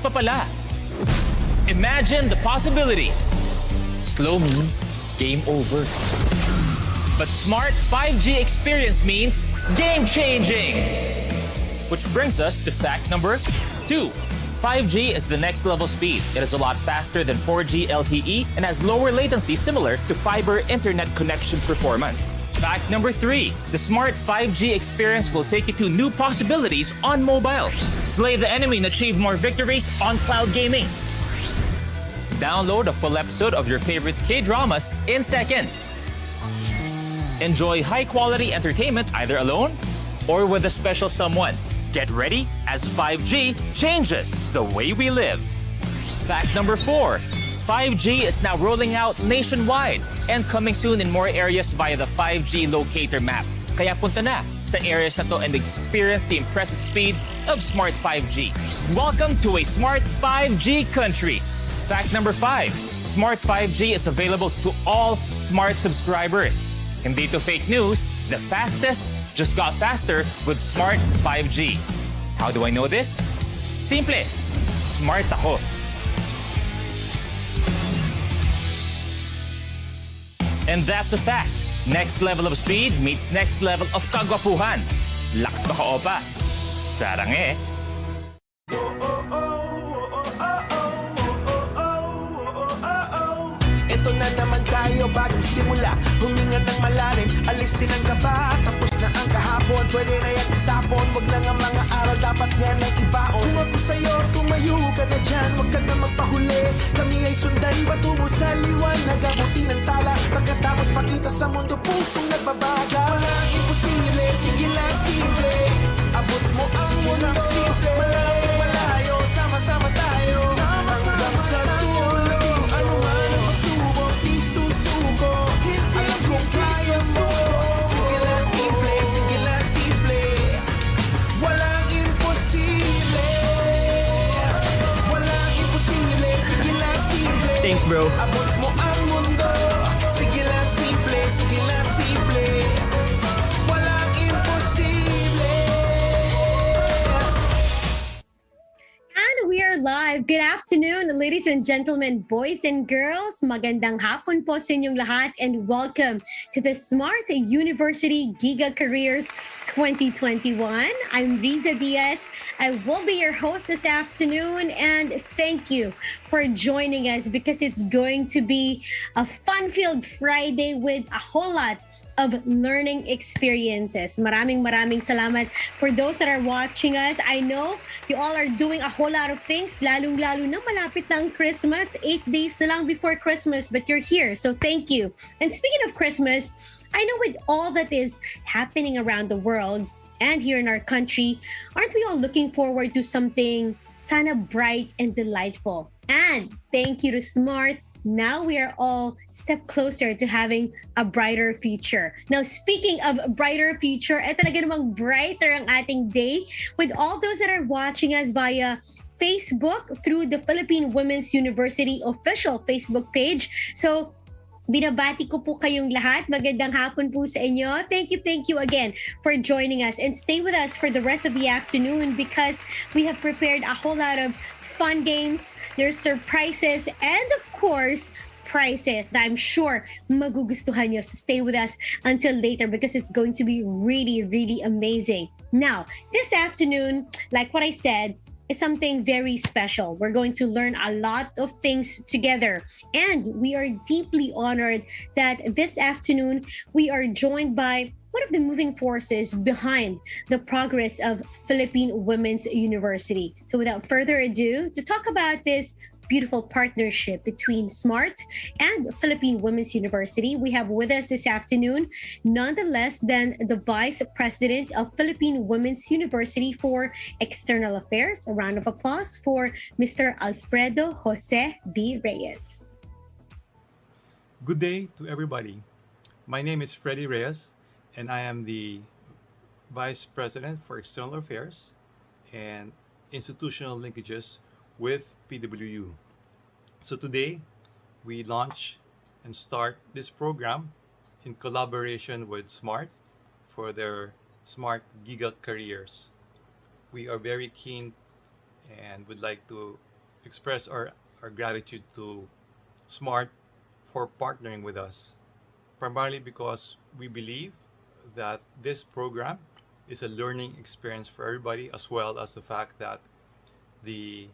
pa pala. Imagine the possibilities. Slow means game over. But smart 5G experience means game-changing. Which brings us to fact number 2. 5G is the next level speed. It is a lot faster than 4G LTE and has lower latency similar to fiber internet connection performance. Fact number 3. The smart 5G experience will take you to new possibilities on mobile. Slay the enemy and achieve more victories on cloud gaming. Download a full episode of your favorite K-dramas in seconds. Enjoy high-quality entertainment either alone or with a special someone. Get ready as 5G changes the way we live. Fact number 4. 5G is now rolling out nationwide and coming soon in more areas via the 5G locator map. Kaya punta na sa areas na to and experience the impressive speed of Smart 5G. Welcome to a Smart 5G country. Fact number 5. Smart 5G is available to all Smart subscribers. Hindi to fake news, the fastest just got faster with Smart 5G. How do I know this? Simple. Smart ako. And that's a fact. Next level of speed meets next level of kagwapuhan. Lakas ba ka, opa? Sarang eh. Ito na naman tayo bagong simula. Huminga ng malalim, alisin ang kaba. Tapos na ang kahapon, pwede na yan itapon. Wag lang ang mga araw, dapat yan ay ibaon. Kung ako sa'yo, tumayo ka na dyan. Wag ka na magpahuli, kami ay sundan. Patungo sa liwanag, abuti ng tala. Pagkatapos pakita sa mundo, pusong nagbabaga. Walang imposible, sige lang simple. Abot mo ang mundo, malapit malayo. Sama-sama tayo, hanggang sa dulo. Ano man ang pagsubok, di susuko. Alam kong kaya mo. Sige lang simple. Walang imposible. Walang imposible, sige lang simple. Thanks, bro. Abot mo ang mundo. Sige lang simple. Walang imposible. And we are live. Good afternoon, ladies and gentlemen, boys and girls. Magandang hapon po sa inyong lahat and welcome to the Smart University Giga Careers 2021. I'm Riza Diaz. I will be your host this afternoon and thank you for joining us because it's going to be a fun-filled Friday with a whole lot of learning experiences. Maraming salamat for those that are watching us. I know you all are doing a whole lot of things, lalong-lalo na malapit na ang Christmas, 8 days na lang before Christmas, but you're here, so thank you. And speaking of Christmas, I know with all that is happening around the world and here in our country, aren't we all looking forward to something sana bright and delightful? And thank you to Smart, now we are all step closer to having a brighter future. Now, speaking of brighter future, talaga namang brighter ang ating day with all those that are watching us via Facebook through the Philippine Women's University official Facebook page. So, binabati ko po kayong lahat. Magandang hapon po sa inyo. Thank you again for joining us. And stay with us for the rest of the afternoon because we have prepared a whole lot of fun games, there's surprises, and of course, prizes that I'm sure magugustuhan nyo. So stay with us until later because it's going to be really amazing. Now, this afternoon, like what I said, is something very special. We're going to learn a lot of things together. And we are deeply honored that this afternoon, we are joined by one of the moving forces behind the progress of Philippine Women's University. So without further ado, to talk about this beautiful partnership between Smart and Philippine Women's University, we have with us this afternoon none less than the Vice President of Philippine Women's University for External Affairs. A round of applause for Mr. Alfredo Jose D. Reyes. Good day to everybody. My name is Freddy Reyes, and I am the Vice President for External Affairs and Institutional Linkages with PWU. So today, we launch and start this program in collaboration with Smart for their Smart Giga Careers. We are very keen and would like to express our gratitude to Smart for partnering with us, primarily because we believe that this program is a learning experience for everybody, as well as the fact that the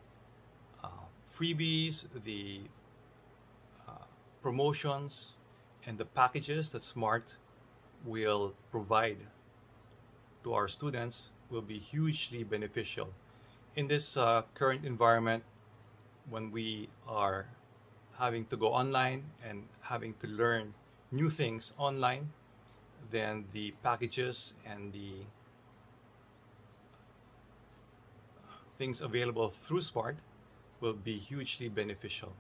freebies, the promotions, and the packages that Smart will provide to our students will be hugely beneficial in this current environment when we are having to go online and having to learn new things online. Then the packages and the things available through Smart will be hugely beneficial.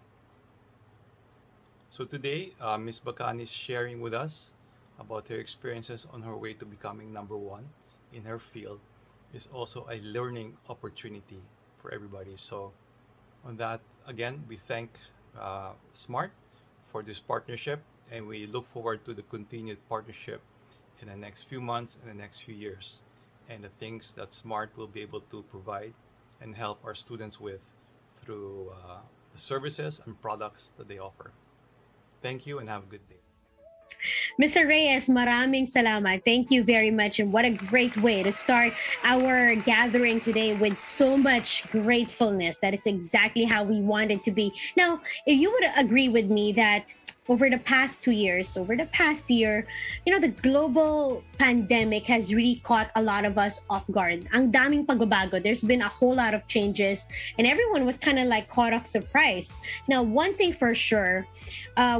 So today, Ms. Bakan is sharing with us about her experiences on her way to becoming number one in her field. Is also a learning opportunity for everybody. So on that, again, we thank Smart for this partnership, and we look forward to the continued partnership in the next few months and the next few years, and the things that Smart will be able to provide and help our students with through the services and products that they offer. Thank you and have a good day. Mr. Reyes, maraming salamat. Thank you very much. And what a great way to start our gathering today with so much gratefulness. That is exactly how we want it to be. Now, if you would agree with me that over the past 2 years, over the past year, the global pandemic has really caught a lot of us off guard. Ang daming pagbabago. There's been a whole lot of changes, and everyone was kind of like caught off surprise. Now, one thing for sure,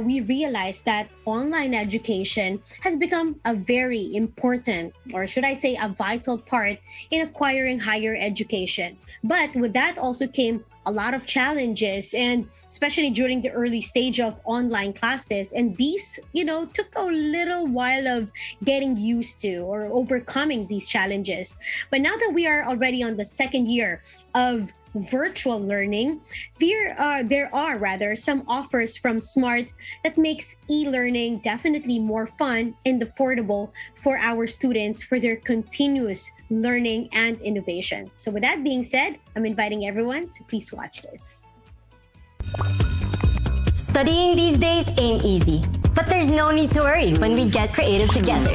we realized that online education has become a very important, or should I say, a vital part in acquiring higher education. But with that also came a lot of challenges, and especially during the early stage of online classes. And these, took a little while of getting used to or overcoming these challenges. But now that we are already on the second year of virtual learning, there are rather some offers from Smart that makes e-learning definitely more fun and affordable for our students for their continuous learning and innovation. So with that being said, I'm inviting everyone to please watch this. Studying these days ain't easy, but there's no need to worry when we get creative together.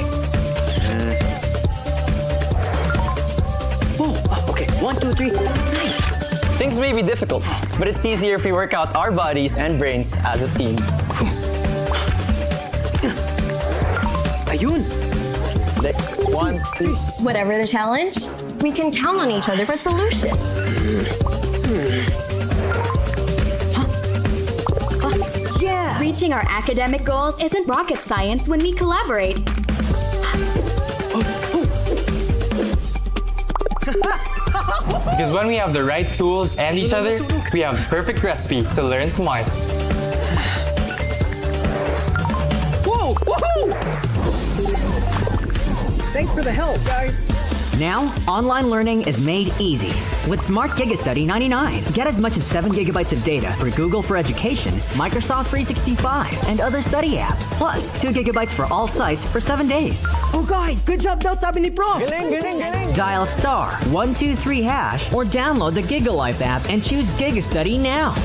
Oh, okay. 1, 2, 3. Nice. Things may be difficult, but it's easier if we work out our bodies and brains as a team. Ayun. Like, 1, 2. Whatever the challenge, we can count on each other for solutions. Yeah. Reaching our academic goals isn't rocket science when we collaborate. Because when we have the right tools and each other, we have perfect recipe to learn smart. Whoa! Woohoo! Thanks for the help, guys. Now, online learning is made easy. With Smart Giga Study 99, get as much as 7 gigabytes of data for Google for Education, Microsoft 365, and other study apps. Plus, 2 gigabytes for all sites for 7 days. Oh, guys, good job daw sabi ni Prof. Dial *123# or download the Giga Life app and choose Giga Study now.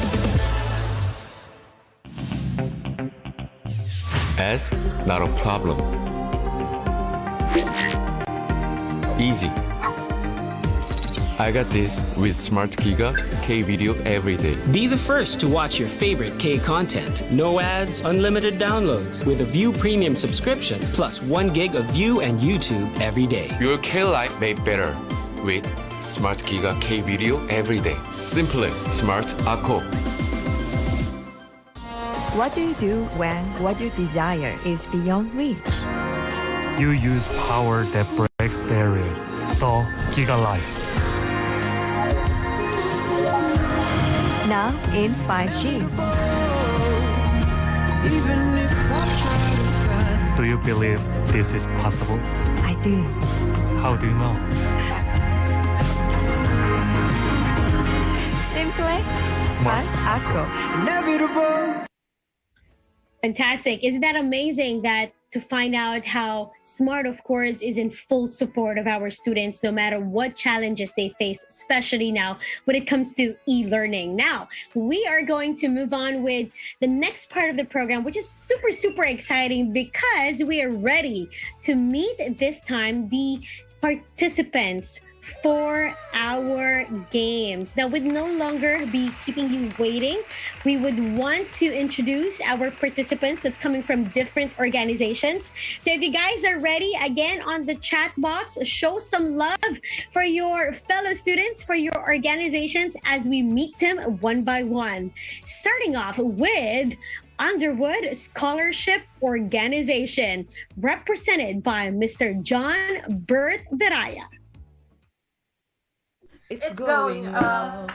Ask, not a problem. Easy. I got this with Smart Giga K video every day. Be the first to watch your favorite K content. No ads, unlimited downloads with a View Premium subscription plus 1 gig of View and YouTube every day. Your K life made better with Smart Giga K video every day. Simply Smart Ako. What do you do when what you desire is beyond reach? You use power that breaks barriers. The Giga Life. Now in 5G. Do you believe this is possible? I do. How do you know? Simple, smart, acro. Fantastic. Isn't that amazing that to find out how Smart, of course, is in full support of our students no matter what challenges they face, especially now when it comes to e-learning. Now, we are going to move on with the next part of the program, which is super, super exciting because we are ready to meet this time the participants for our games. Now, we'd no longer be keeping you waiting. We would want to introduce our participants that's coming from different organizations. So if you guys are ready, again, on the chat box, show some love for your fellow students, for your organizations as we meet them one by one. Starting off with Underwood Scholarship Organization, represented by Mr. John Bert Veraya. It's going up.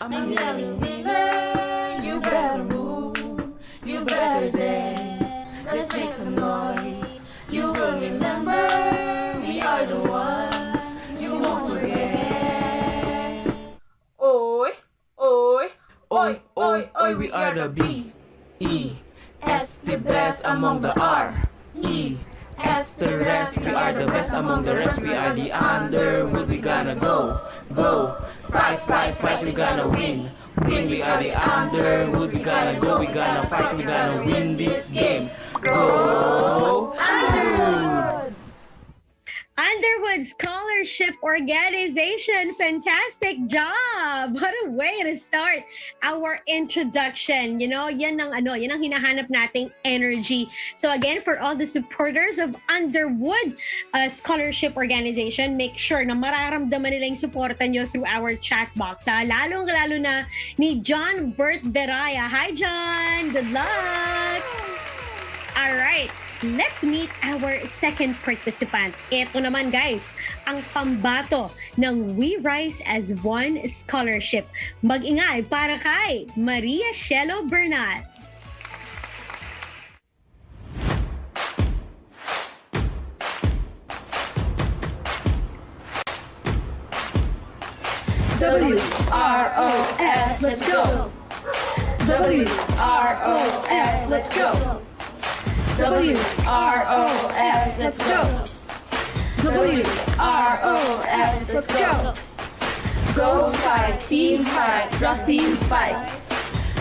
I'm yelling bigger. You better move. You better dance. Let's make some noise. You will remember. We are the ones. You won't forget. Oi, oi, oi, oi, oi. We are the B, E, S, the best among the R, E. As the rest, we are the best among the rest. We are the Underwood. We gonna go, fight, fight, fight. We gonna win. We are the Underwood. We gonna go, we gonna fight. We gonna win this game. Go Underwood! Underwood Scholarship Organization, fantastic job! What a way to start our introduction. You know, yan ang hinahanap nating energy. So again, for all the supporters of Underwood Scholarship Organization, make sure na mararamdaman nila yung suporta nyo through our chat box. Lalong-lalo na ni John Bert Veraya. Hi, John! Good luck! All right. Let's meet our second participant. Ito naman guys, ang pambato ng We Rise as One Scholarship. Mag-ingay para kay Maria Shelo Bernal. WROS, let's go! WROS, let's go! WROS, let's go! WROS, let's go! Go fight, team fight, trust team fight.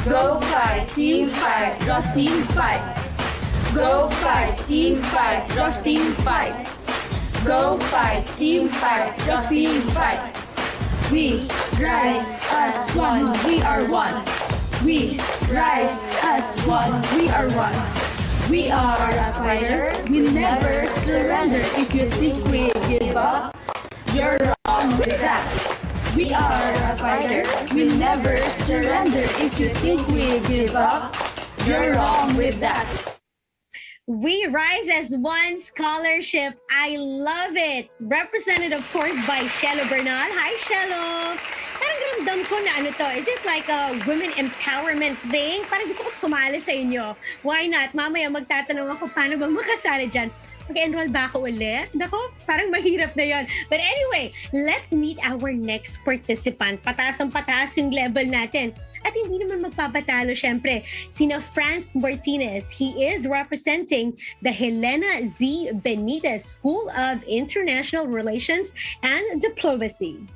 Go fight, team fight, trust team fight. Go fight, team fight, trust team fight. Go fight, team fight, trust team fight. We rise as one, we are one. We rise as one, we are one. We are a fighter, we never surrender. If you think we give up, you're wrong with that. We are a fighter, we never surrender. If you think we give up, you're wrong with that. We Rise as One Scholarship. I love it. Represented, of course, by Shelo Bernal. Hi, Shelo. Parang ramdam ko na ano to. Is it like a women empowerment thing? Parang gusto ko sumali sa inyo. Why not? Mamaya magtatanong ako paano ba makasali dyan. Mag-enroll ba ako ulit? Nako, parang mahirap na yon. But anyway, let's meet our next participant. Pataas ang pataas yung level natin. At hindi naman magpapatalo, syempre, sina Franz Martinez. He is representing the Helena Z. Benitez School of International Relations and Diplomacy.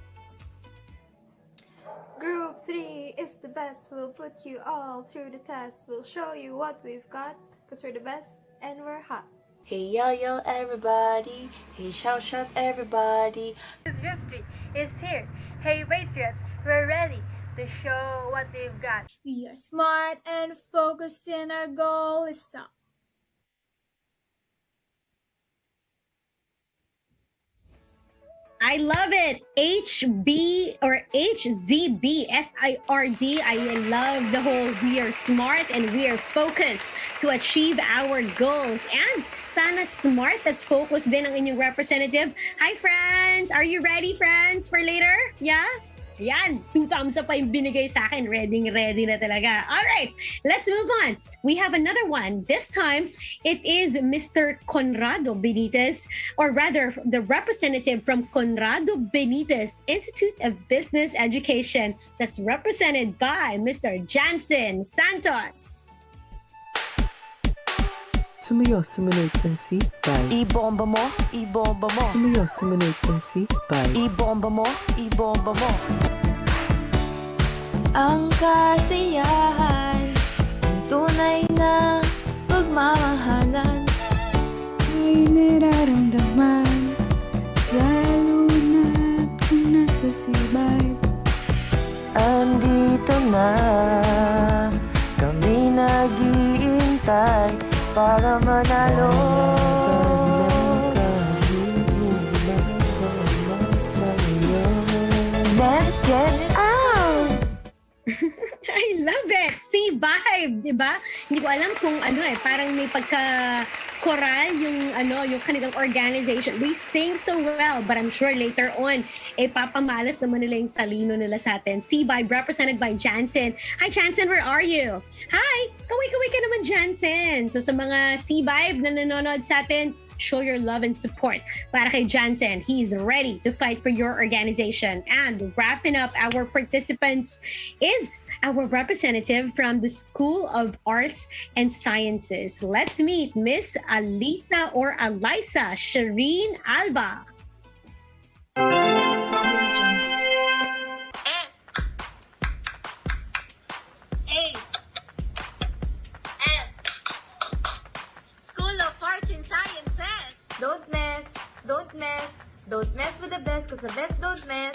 Group 3 is the best. We'll put you all through the test. We'll show you what we've got, because we're the best and we're hot. Hey, yell, yell, everybody. Hey, shout, shout, everybody. Group 3 is here. Hey, Patriots, we're ready to show what we've got. We are smart and focused, and our goal is top. I love it. HB or HZB, SIRD. I love the whole we are smart and we are focused to achieve our goals. And sana smart at focused din ang inyong representative. Hi, friends! Are you ready, friends, for later? Yeah? Yan, 2 thumbs up pa yung binigay sa akin. Ready na talaga. All right, let's move on. We have another one. This time, it is Mr. Conrado Benitez, or rather, the representative from Conrado Benitez Institute of Business Education. That's represented by Mr. Jansen Santos. Sumunod sang sipay. Ibomba mo, ibomba mo. Sumunod sang sipay. Ibomba mo, ibomba mo. Ang kasiyahan, ang tunay na pagmamahalan. May nararamdaman, lalo na kung nasa sibay. Andito na, kami nag-iintay para manalo. Let's get out! I love it! See, vibe, di ba? Hindi ko alam kung parang may pagka-choral yung kanilang organization. They sing so well, but I'm sure later on, papamalas naman nila yung talino nila sa atin. See, vibe, represented by Jansen. Hi, Jansen, where are you? Hi! Kaway-kaway ka naman, Jansen! So sa mga C-Vibe na nanonood sa atin, show your love and support para kay Jansen. He's ready to fight for your organization. And wrapping up our participants is our representative from the School of Arts and Sciences. Let's meet Miss Alisa or Alisa Shireen Alba. School of Arts and Sciences. Don't mess, don't mess, don't mess with the best, cause the best don't mess.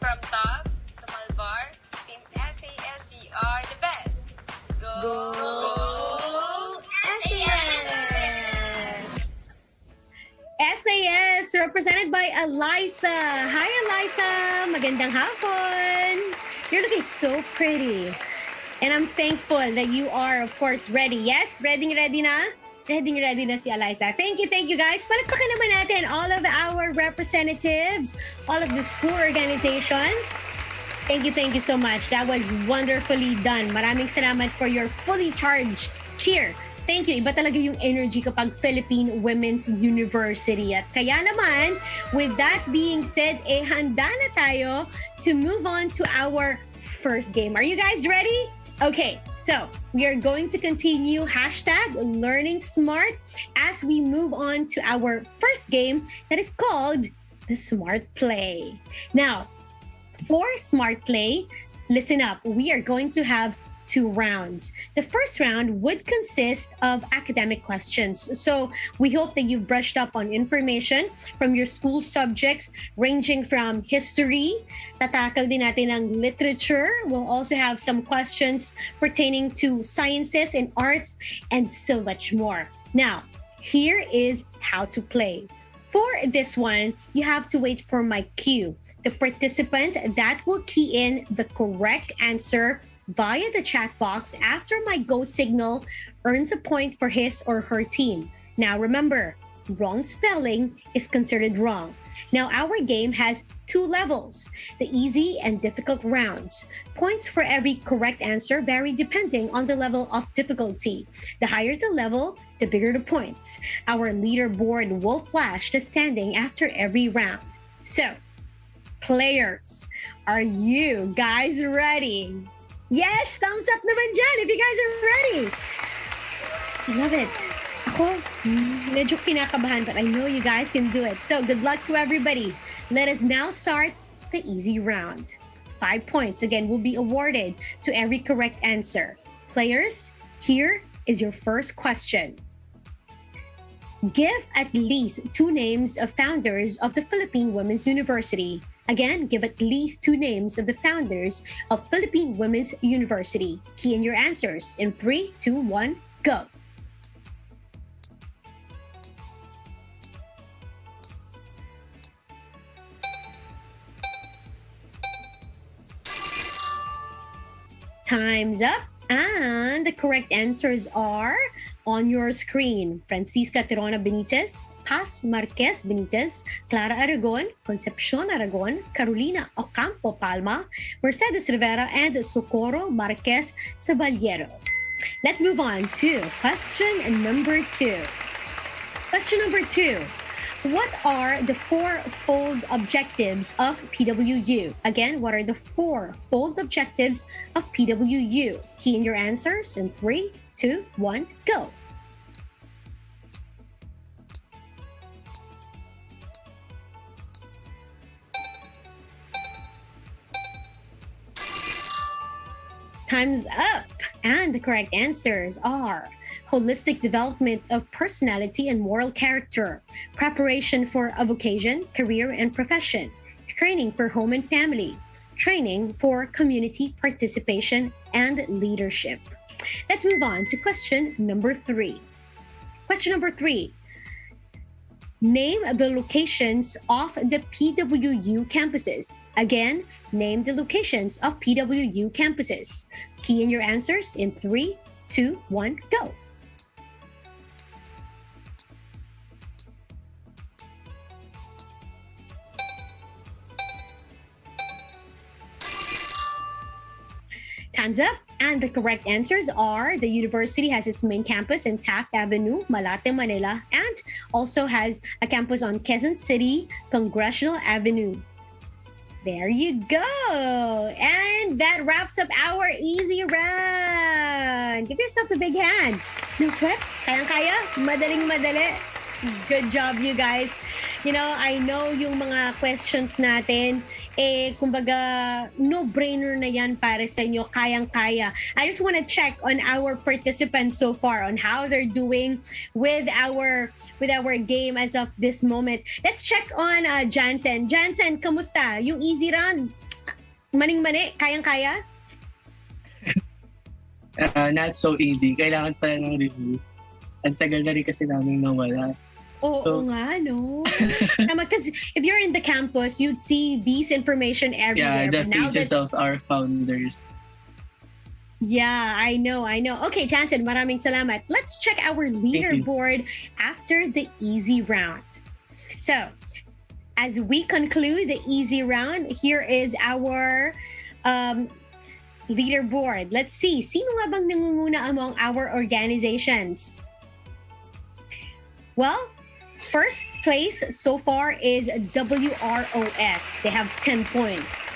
From top to Malbar, Team SAS, we are the best. Go! SAS, represented by Alisa. Hi, Alisa. Magandang hapon. You're looking so pretty. And I'm thankful that you are, of course, ready. Yes? Ready na? Ready na si Alisa. Thank you, guys. Palakpakan naman natin all of our representatives, all of the school organizations. Thank you so much. That was wonderfully done. Maraming salamat for your fully charged cheer. Thank you. Iba talaga yung energy kapag Philippine Women's University. At kaya naman, with that being said, handa na tayo to move on to our first game. Are you guys ready? Okay, so we are going to continue #Learning Smart as we move on to our first game that is called the Smart Play. Now, for Smart Play, listen up. We are going to have 2 rounds. The first round would consist of academic questions. So we hope that you've brushed up on information from your school subjects ranging from history, tatakal din natin ang literature. We'll also have some questions pertaining to sciences and arts and so much more. Now, here is how to play. For this one, you have to wait for my cue. The participant that will key in the correct answer via the chat box after my go signal earns a point for his or her team. Now remember, wrong spelling is considered wrong. Now our game has 2 levels, the easy and difficult rounds. Points for every correct answer vary depending on the level of difficulty. The higher the level, the bigger the points. Our leaderboard will flash the standing after every round. So, players, are you guys ready? Yes, thumbs up naman dyan if you guys are ready. I love it. Ako, medyo kinakabahan, but I know you guys can do it. So good luck to everybody. Let us now start the easy round. 5 points, again, will be awarded to every correct answer. Players, here is your first question. Give at least 2 names of founders of the Philippine Women's University. Again, give at least 2 names of the founders of Philippine Women's University. Key in your answers in 3, 2, 1, go. Time's up. And the correct answers are on your screen. Francisca Tirona Benitez, Paz Marquez Benitez, Clara Aragon, Concepcion Aragon, Carolina Ocampo Palma, Mercedes Rivera, and Socorro Marquez Saballero. Let's move on to question number 2. Question number 2. What are the 4-fold objectives of PWU? Again, what are the 4-fold objectives of PWU? Key in your answers in 3, 2, 1, go. Time's up. And the correct answers are holistic development of personality and moral character, preparation for a vocation, career, and profession, training for home and family, training for community participation and leadership. Let's move on to question number 3. Question number 3. Name the locations of the PWU campuses. Again, name the locations of PWU campuses. Key in your answers in 3, 2, 1, go. Time's up. And the correct answers are the university has its main campus in Taft Avenue, Malate, Manila, and also has a campus on Quezon City, Congressional Avenue. There you go. And that wraps up our easy run. Give yourselves a big hand. No sweat? Kayang-kaya? Madaling-madali. Good job, you guys. You know, I know yung mga questions natin, kumbaga, no-brainer na yan para sa inyo, kayang-kaya. I just want to check on our participants so far, on how they're doing with our game as of this moment. Let's check on Jansen. Jansen, kamusta? Yung easy run, maning-mani, kayang-kaya? Not so easy. Kailangan pala ng review. Ang tagal na rin kasi namin nawala. Oo nga, no? Because if you're in the campus, you'd see these information everywhere. Yeah, the faces of our founders. Yeah, I know. Okay, Jansen, maraming salamat. Let's check our leaderboard after the easy round. So, as we conclude the easy round, here is our leaderboard. Let's see. Sino nga bang nangunguna among our organizations? Well, first place so far is WROS. They have 10 points.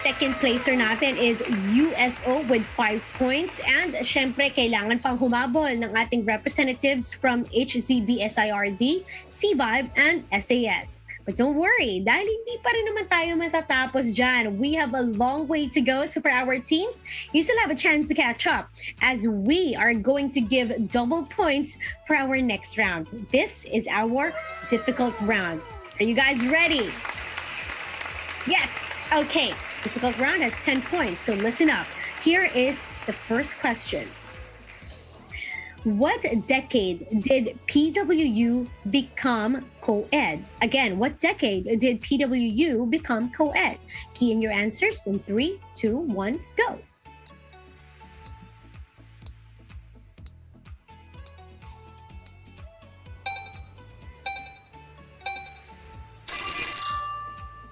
Second placer natin is USO with 5 points. And syempre, kailangan pang humabol ng ating representatives from HZB, SIRD, CVIB, and SAS. But don't worry, dahil hindi pa rin naman tayo matatapos dyan. We have a long way to go. So for our teams, you still have a chance to catch up as we are going to give double points for our next round. This is our difficult round. Are you guys ready? Yes. Okay. Difficult round has 10 points. So listen up. Here is the first question. What decade did PWU become co-ed? Again, what decade did PWU become co-ed? Key in your answers in 3, 2, 1, go.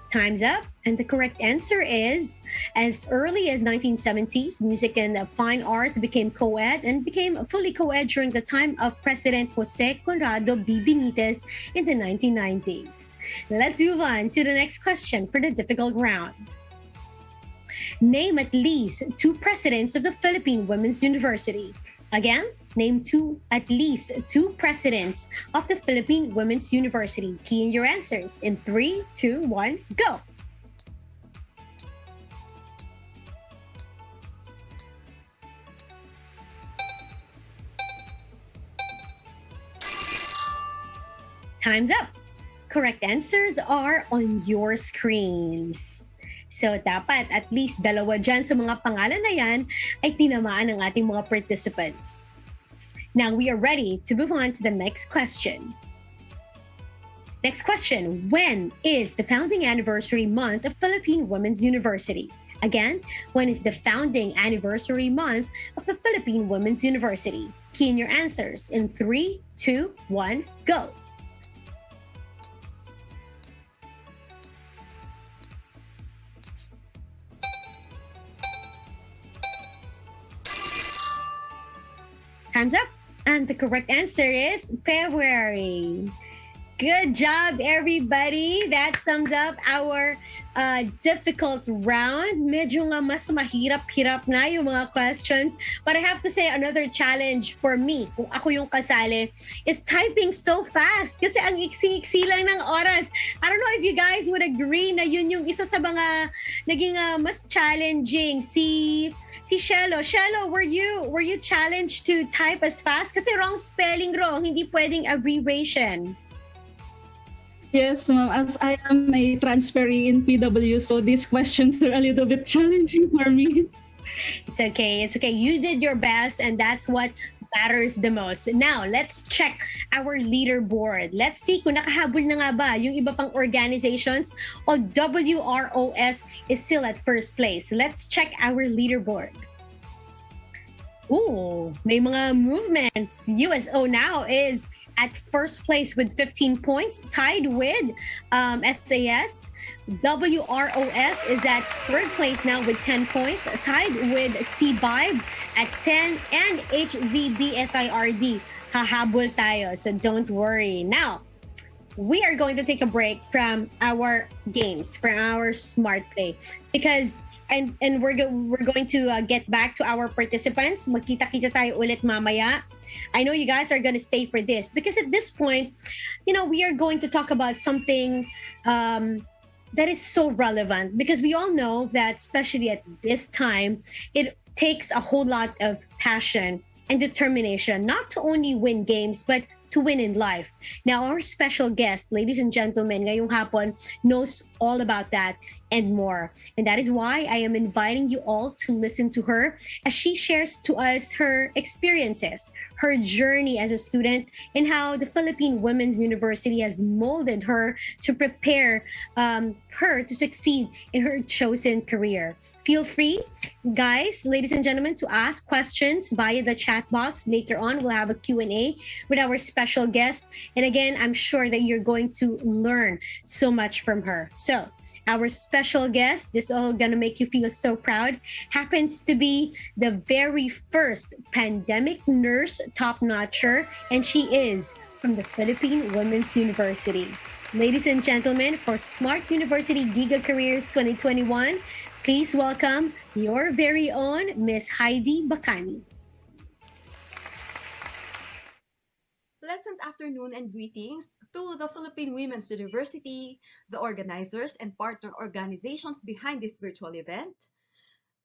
Time's up. And the correct answer is, as early as 1970s, music and fine arts became co-ed and became fully co-ed during the time of President Jose Conrado B. Benitez in the 1990s. Let's move on to the next question for the difficult round. Name at least 2 presidents of the Philippine Women's University. Again, name at least 2 presidents of the Philippine Women's University. Key in your answers in 3, 2, 1, go. Time's up. Correct answers are on your screens. So, dapat at least 2 dyan sa mga pangalan na yan ay tinamaan ng ating mga participants. Now, we are ready to move on to the next question. Next question. When is the founding anniversary month of Philippine Women's University? Again, when is the founding anniversary month of the Philippine Women's University? Key in your answers in 3, 2, 1, go. Time's up. And the correct answer is February. Good job, everybody. That sums up our difficult round. Medyo nga mas mahirap-hirap na yung mga questions. But I have to say, another challenge for me, kung ako yung kasali, is typing so fast. Kasi ang iksi-iksi lang ng oras. I don't know if you guys would agree na yun yung isa sa mga naging mas challenging. Si si Shelo. Shelo, were you challenged to type as fast? Kasi wrong spelling wrong, hindi pwedeng abbreviation. Yes, ma'am. As I am a transferee in PW, so these questions are a little bit challenging for me. It's okay. It's okay. You did your best, and that's what matters the most. Now, let's check our leaderboard. Let's see kung nakahabol na nga ba yung iba pang organizations o WROS is still at first place. Let's check our leaderboard. Ooh, may mga movements. USO now is at first place with 15 points, tied with SAS. WROS is at third place now with 10 points, tied with CBIB at 10, and HZBSIRD. Hahabol tayo, so don't worry. Now, we are going to take a break from our games, from our smart play, because and we're going to get back to our participants. Magkita-kita tayo ulit mamaya. I know you guys are going to stay for this because at this point, we are going to talk about something that is so relevant, because we all know that especially at this time, it takes a whole lot of passion and determination, not to only win games, but to win in life. Now, our special guest, ladies and gentlemen, ngayong hapon, knows all about that and more. And that is why I am inviting you all to listen to her as she shares to us her experiences, her journey as a student, and how the Philippine Women's University has molded her to prepare her to succeed in her chosen career. Feel free, guys, ladies and gentlemen, to ask questions via the chat box. Later on, we'll have a Q&A with our special guest. And again, I'm sure that you're going to learn so much from her. So, our special guest, this is all gonna make you feel so proud, happens to be the very first pandemic nurse top-notcher, and she is from the Philippine Women's University. Ladies and gentlemen, for Smart University Giga Careers 2021, please welcome your very own Miss Heidi Bacani. Pleasant afternoon and greetings to the Philippine Women's University, the organizers and partner organizations behind this virtual event,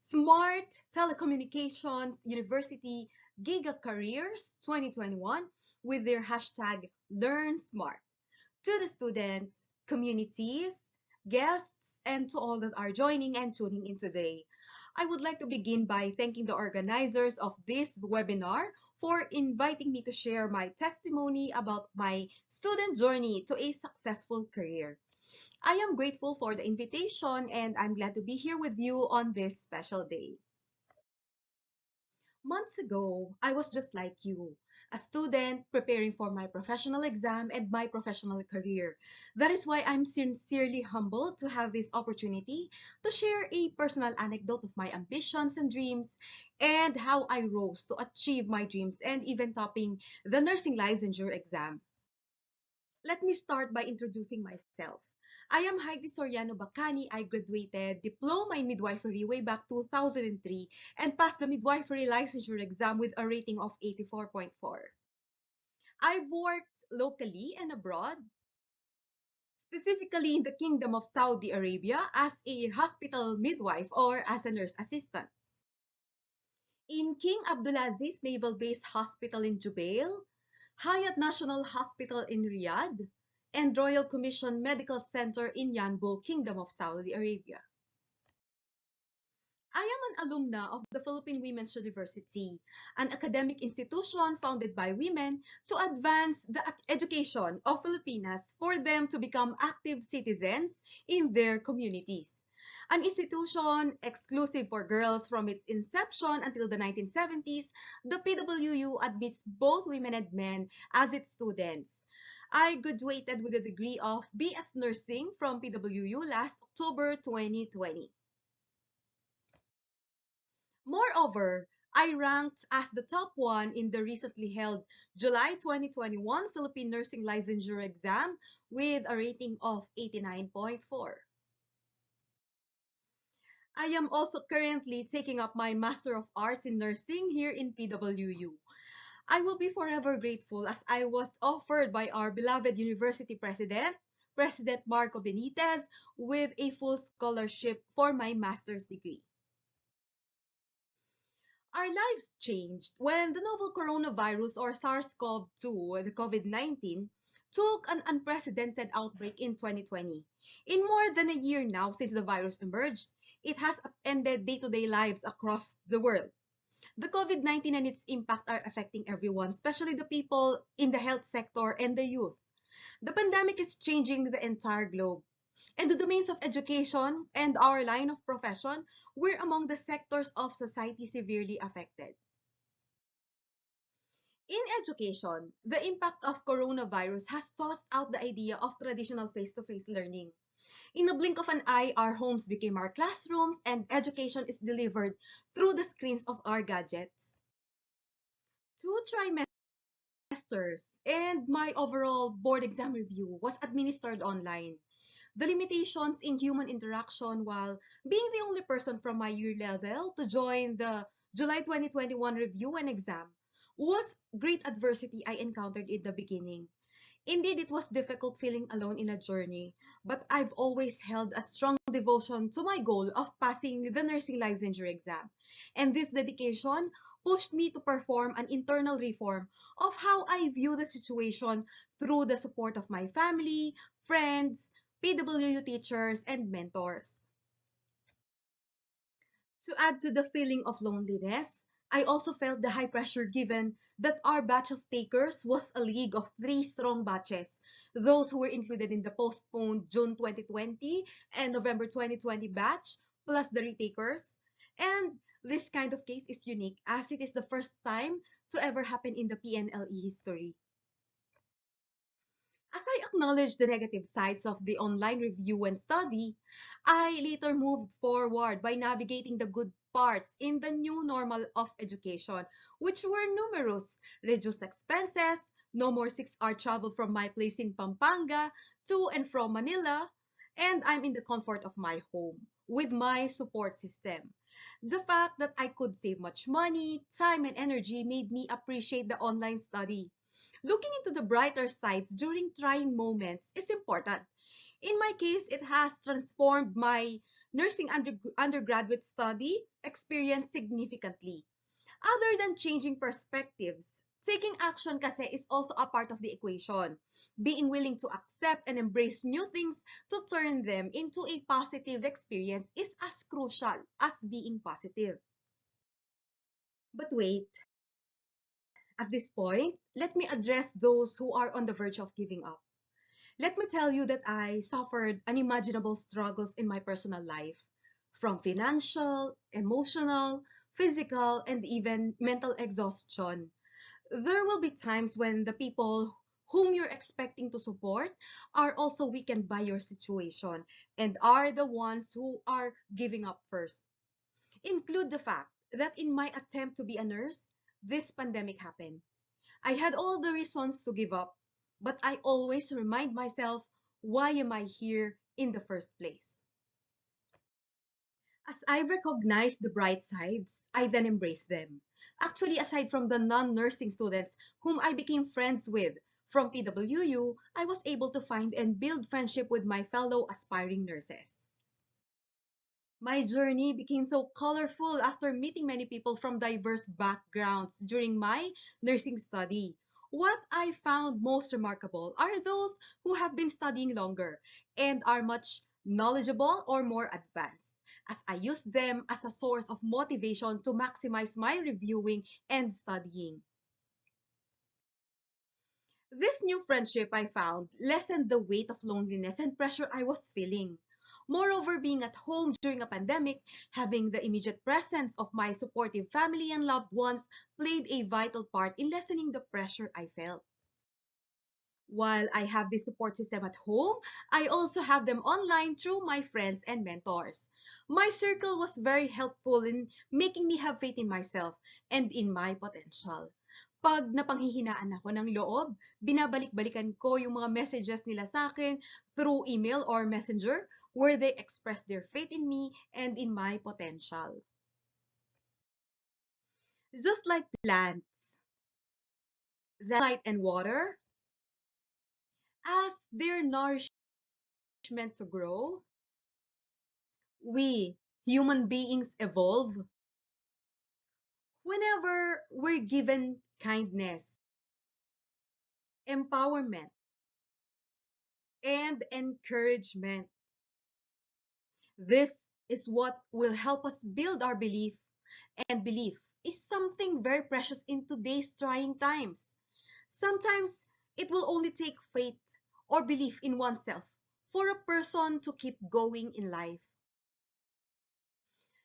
Smart Telecommunications University Giga Careers 2021 with their hashtag #LearnSmart, to the students, communities, guests, and to all that are joining and tuning in today. I would like to begin by thanking the organizers of this webinar for inviting me to share my testimony about my student journey to a successful career. I am grateful for the invitation, and I'm glad to be here with you on this special day. Months ago, I was just like you, a student preparing for my professional exam and my professional career. That is why I'm sincerely humbled to have this opportunity to share a personal anecdote of my ambitions and dreams and how I rose to achieve my dreams and even topping the nursing licensure exam. Let me start by introducing myself. I am Heidi Soriano Bacani. I graduated diploma in midwifery way back 2003 and passed the midwifery licensure exam with a rating of 84.4. I've worked locally and abroad, specifically in the Kingdom of Saudi Arabia as a hospital midwife or as a nurse assistant. In King Abdulaziz Naval Base Hospital in Jubail, Hyatt National Hospital in Riyadh, and Royal Commission Medical Center in Yanbu, Kingdom of Saudi Arabia. I am an alumna of the Philippine Women's University, an academic institution founded by women to advance the education of Filipinas for them to become active citizens in their communities. An institution exclusive for girls from its inception until the 1970s, the PWU admits both women and men as its students. I graduated with a degree of BS Nursing from PWU last October 2020. Moreover, I ranked as the top one in the recently held July 2021 Philippine Nursing Licensure exam with a rating of 89.4. I am also currently taking up my Master of Arts in Nursing here in PWU. I will be forever grateful as I was offered by our beloved university president, President Marco Benitez, with a full scholarship for my master's degree. Our lives changed when the novel coronavirus or SARS-CoV-2, the COVID-19, took an unprecedented outbreak in 2020. In more than a year now since the virus emerged, it has upended day-to-day lives across the world. The COVID-19 and its impact are affecting everyone, especially the people in the health sector and the youth. The pandemic is changing the entire globe. And the domains of education and our line of profession were among the sectors of society severely affected. In education, the impact of coronavirus has tossed out the idea of traditional face-to-face learning. In a blink of an eye, our homes became our classrooms and education is delivered through the screens of our gadgets. 2 trimesters and my overall board exam review was administered online. The limitations in human interaction while being the only person from my year level to join the July 2021 review and exam was great adversity I encountered in the beginning. Indeed, it was difficult feeling alone in a journey, but I've always held a strong devotion to my goal of passing the nursing licensure exam. And this dedication pushed me to perform an internal reform of how I view the situation through the support of my family, friends, PWU teachers, and mentors. To add to the feeling of loneliness, I also felt the high pressure given that our batch of takers was a league of 3 strong batches. Those who were included in the postponed June 2020 and November 2020 batch, plus the retakers. And this kind of case is unique as it is the first time to ever happen in the PNLE history. As I acknowledged the negative sides of the online review and study, I later moved forward by navigating the good parts in the new normal of education, which were numerous: reduced expenses, no more 6-hour travel from my place in Pampanga to and from Manila, and I'm in the comfort of my home with my support system. The fact that I could save much money, time, and energy made me appreciate the online study. Looking into the brighter sides during trying moments is important. In my case, it has transformed my nursing undergraduate study experience significantly. Other than changing perspectives, taking action kasi is also a part of the equation. Being willing to accept and embrace new things to turn them into a positive experience is as crucial as being positive. But wait, at this point, let me address those who are on the verge of giving up. Let me tell you that I suffered unimaginable struggles in my personal life, from financial, emotional, physical, and even mental exhaustion. There will be times when the people whom you're expecting to support are also weakened by your situation and are the ones who are giving up first. Include the fact that in my attempt to be a nurse, this pandemic happened. I had all the reasons to give up, but I always remind myself, why am I here in the first place? As I recognized the bright sides, I then embraced them. Actually, aside from the non-nursing students whom I became friends with from PWU, I was able to find and build friendship with my fellow aspiring nurses. My journey became so colorful after meeting many people from diverse backgrounds during my nursing study. What I found most remarkable are those who have been studying longer and are much knowledgeable or more advanced, as I used them as a source of motivation to maximize my reviewing and studying. This new friendship I found lessened the weight of loneliness and pressure I was feeling. Moreover, being at home during a pandemic, having the immediate presence of my supportive family and loved ones played a vital part in lessening the pressure I felt. While I have this support system at home, I also have them online through my friends and mentors. My circle was very helpful in making me have faith in myself and in my potential. Pag napanghihinaan ako ng loob, binabalik-balikan ko yung mga messages nila sa akin through email or messenger where they express their faith in me and in my potential. Just like plants, that light and water, as their nourishment to grow, we human beings evolve Whenever we're given kindness, empowerment, and encouragement, this is what will help us build our belief, and belief is something very precious in today's trying times. Sometimes it will only take faith or belief in oneself for a person to keep going in life.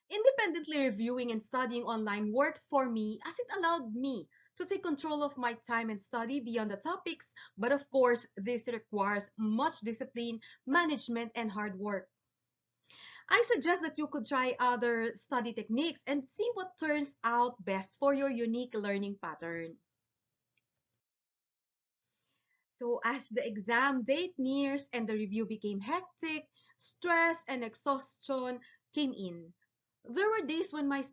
Independently reviewing and studying online worked for me as it allowed me to take control of my time and study beyond the topics, but of course, this requires much discipline, management, and hard work. I suggest that you could try other study techniques and see what turns out best for your unique learning pattern. So as the exam date nears and the review became hectic, stress and exhaustion came in. There were days when my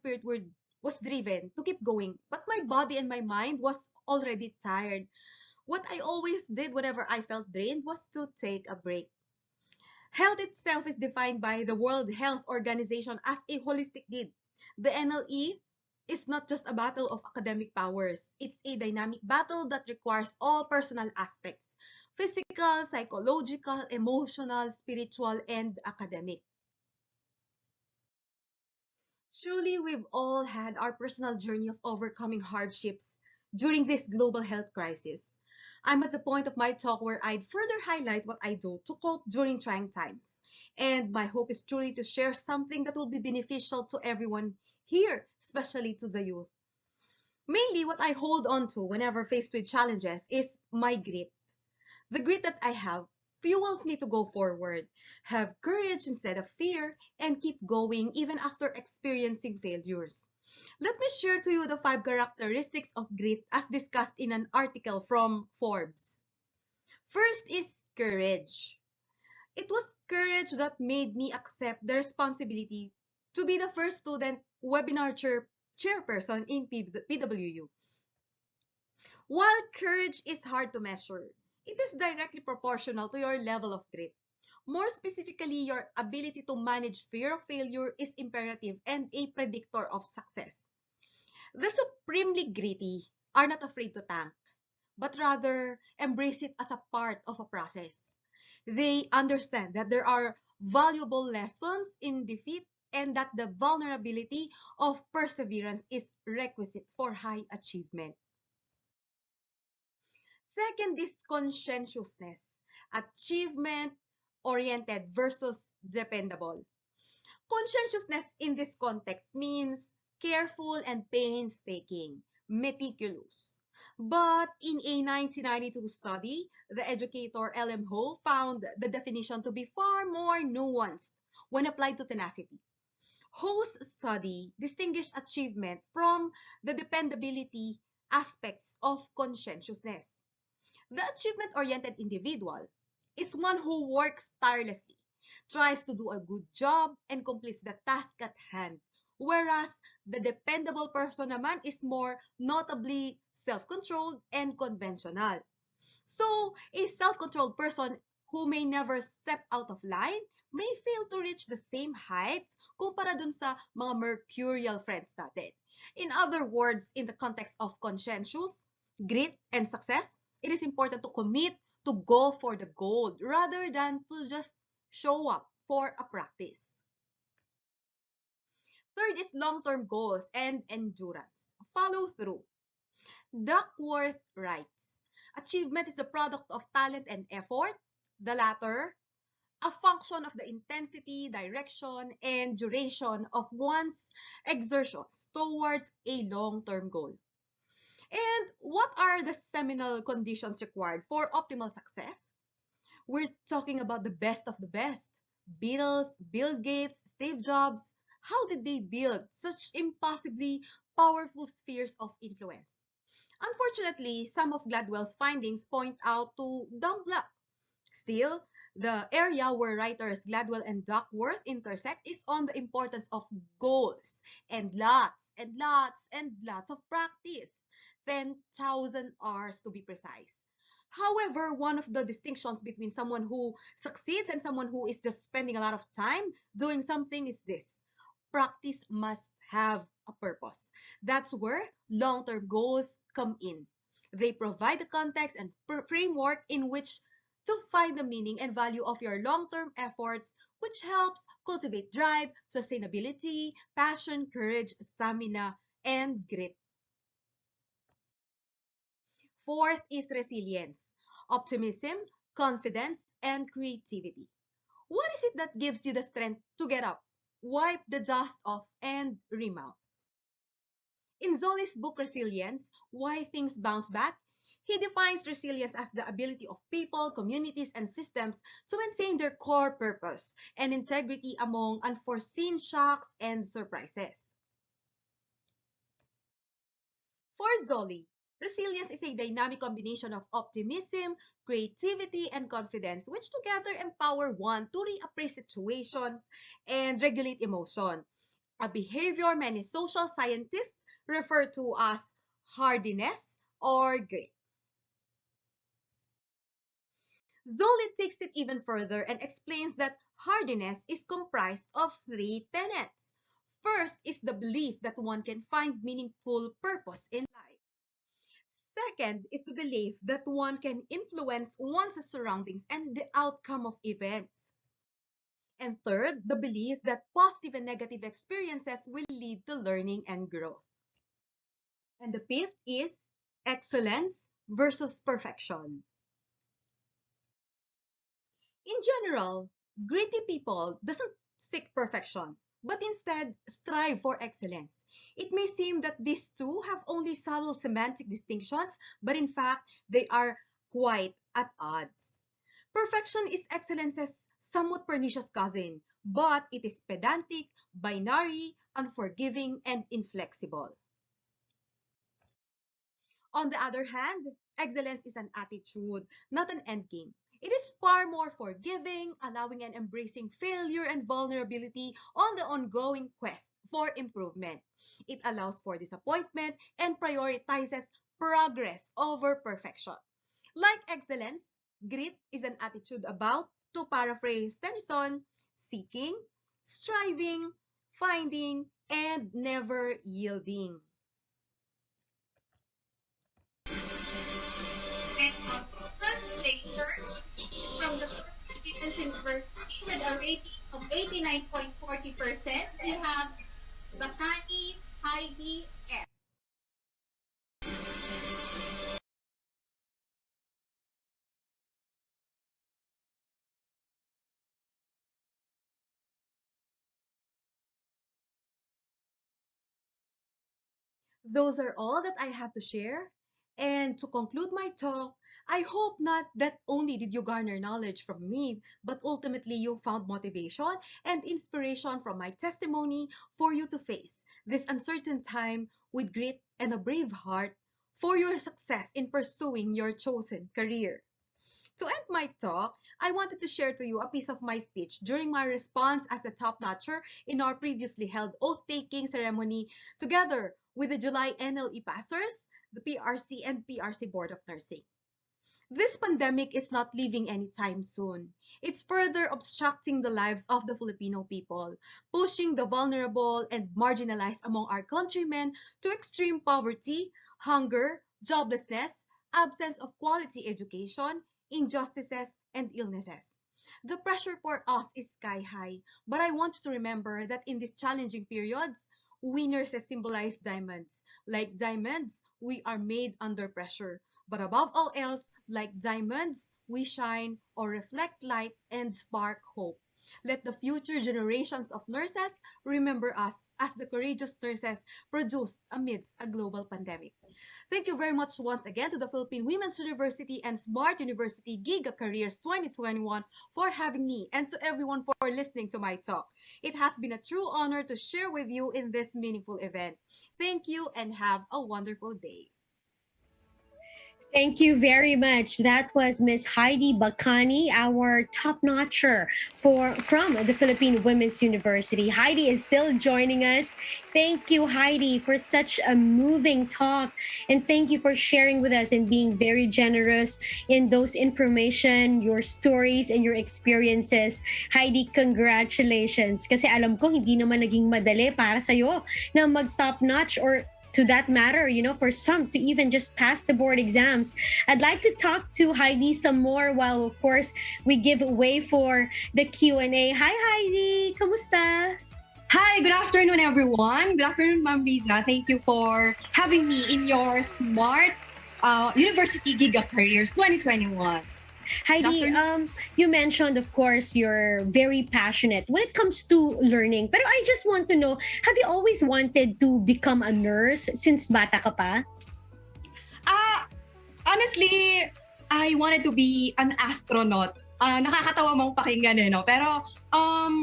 was driven to keep going, but my body and my mind was already tired. What I always did whenever I felt drained was to take a break. Health itself is defined by the World Health Organization as a holistic need. The NLE is not just a battle of academic powers. It's a dynamic battle that requires all personal aspects: physical, psychological, emotional, spiritual, and academic. Surely we've all had our personal journey of overcoming hardships during this global health crisis. I'm at the point of my talk where I'd further highlight what I do to cope during trying times. And my hope is truly to share something that will be beneficial to everyone here, especially to the youth. Mainly what I hold on to whenever faced with challenges is my grit. The grit that I have fuels me to go forward, have courage instead of fear, and keep going even after experiencing failures. Let me share to you the 5 characteristics of grit as discussed in an article from Forbes. First is courage. It was courage that made me accept the responsibility to be the first student webinar chairperson in PWU. While courage is hard to measure, it is directly proportional to your level of grit. More specifically, your ability to manage fear of failure is imperative and a predictor of success. The supremely gritty are not afraid to tank, but rather embrace it as a part of a process. They understand that there are valuable lessons in defeat and that the vulnerability of perseverance is requisite for high achievement. Second is conscientiousness, achievement-oriented versus dependable. Conscientiousness in this context means careful and painstaking, meticulous. But in a 1992 study, the educator L.M. Ho found the definition to be far more nuanced when applied to tenacity. Ho's study distinguished achievement from the dependability aspects of conscientiousness. The achievement-oriented individual is one who works tirelessly, tries to do a good job, and completes the task at hand. Whereas the dependable person naman is more notably self-controlled and conventional. So, a self-controlled person who may never step out of line may fail to reach the same heights kumpara dun sa mga mercurial friends natin. In other words, in the context of conscientious, grit, and success, it is important to commit to go for the gold rather than to just show up for a practice. Third is long-term goals and endurance. Follow through. Duckworth writes, achievement is a product of talent and effort. The latter, a function of the intensity, direction, and duration of one's exertions towards a long-term goal. And what are the seminal conditions required for optimal success? We're talking about the best of the best. Beatles, Bill Gates, Steve Jobs. How did they build such impossibly powerful spheres of influence? Unfortunately, some of Gladwell's findings point out to dumb luck. Still, the area where writers Gladwell and Duckworth intersect is on the importance of goals and lots and lots and lots of practice. 10,000 hours to be precise. However, one of the distinctions between someone who succeeds and someone who is just spending a lot of time doing something is this: practice must have a purpose. That's where long-term goals come in. They provide the context and framework in which to find the meaning and value of your long-term efforts, which helps cultivate drive, sustainability, passion, courage, stamina, and grit. Fourth is resilience, optimism, confidence, and creativity. What is it that gives you the strength to get up, wipe the dust off, and remount? In Zoli's book Resilience, Why Things Bounce Back, he defines resilience as the ability of people, communities, and systems to maintain their core purpose and integrity among unforeseen shocks and surprises. For Zoli, resilience is a dynamic combination of optimism, creativity, and confidence, which together empower one to reappraise situations and regulate emotion, a behavior many social scientists refer to as hardiness or grit. Zolin takes it even further and explains that hardiness is comprised of three tenets. First is the belief that one can find meaningful purpose in life. Second is the belief that one can influence one's surroundings and the outcome of events. And third, the belief that positive and negative experiences will lead to learning and growth. And the fifth is excellence versus perfection. In general, gritty people doesn't seek perfection, but instead strive for excellence. It may seem that these two have only subtle semantic distinctions, but in fact, they are quite at odds. Perfection is excellence's somewhat pernicious cousin, but it is pedantic, binary, unforgiving, and inflexible. On the other hand, excellence is an attitude, not an endgame. It is far more forgiving, allowing and embracing failure and vulnerability on the ongoing quest for improvement. It allows for disappointment and prioritizes progress over perfection. Like excellence, grit is an attitude about, to paraphrase Tennyson, seeking, striving, finding, and never yielding. First lecture from the Philippines University with a rating of 89.40%. We have Bakani Heidi S. Those are all that I have to share. And to conclude my talk, I hope not that only did you garner knowledge from me, but ultimately you found motivation and inspiration from my testimony for you to face this uncertain time with grit and a brave heart for your success in pursuing your chosen career. To end my talk, I wanted to share to you a piece of my speech during my response as a top notcher in our previously held oath-taking ceremony together with the July NLE passers, the PRC and PRC Board of Nursing. This pandemic is not leaving anytime soon. It's further obstructing the lives of the Filipino people, pushing the vulnerable and marginalized among our countrymen to extreme poverty, hunger, joblessness, absence of quality education, injustices, and illnesses. The pressure for us is sky high, but I want you to remember that in these challenging periods, we nurses symbolize diamonds. Like diamonds, we are made under pressure. But above all else, like diamonds, we shine or reflect light and spark hope. Let the future generations of nurses remember us as the courageous nurses produced amidst a global pandemic. Thank you very much once again to the Philippine Women's University and Smart University Giga Careers 2021 for having me and to everyone for listening to my talk. It has been a true honor to share with you in this meaningful event. Thank you and have a wonderful day. Thank you very much. That was Miss Heidi Bacani, our top notcher from the Philippine Women's University. Heidi is still joining us. Thank you, Heidi, for such a moving talk, and thank you for sharing with us and being very generous in those information, your stories, and your experiences. Heidi, congratulations. Kasi alam ko hindi naman naging madali para sa'yo na mag-top notch or to that matter, for some to even just pass the board exams. I'd like to talk to Heidi some more while, of course, we give way for the Q&A. Hi, Heidi! Kamusta? Hi, good afternoon, everyone. Good afternoon, Ma'am Riza. Thank you for having me in your Smart University Giga Careers 2021. Heidi, you mentioned, of course, you're very passionate when it comes to learning. But I just want to know, have you always wanted to become a nurse since bata ka pa? Honestly, I wanted to be an astronaut. Nakakatawa mong pakinggan no? Pero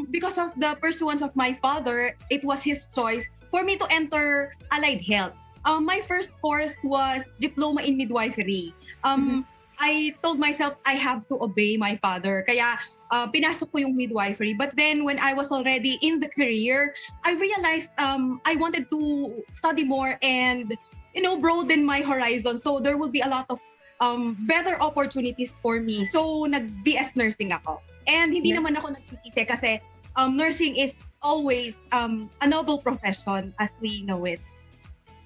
because of the pursuance of my father, it was his choice for me to enter allied health. My first course was diploma in midwifery. I told myself I have to obey my father. Kaya pinasok ko yung midwifery. But then when I was already in the career, I realized I wanted to study more and broaden my horizon. So there will be a lot of better opportunities for me. So nag-BS nursing ako. And hindi naman ako nagsisisi kasi nursing is always a noble profession as we know it.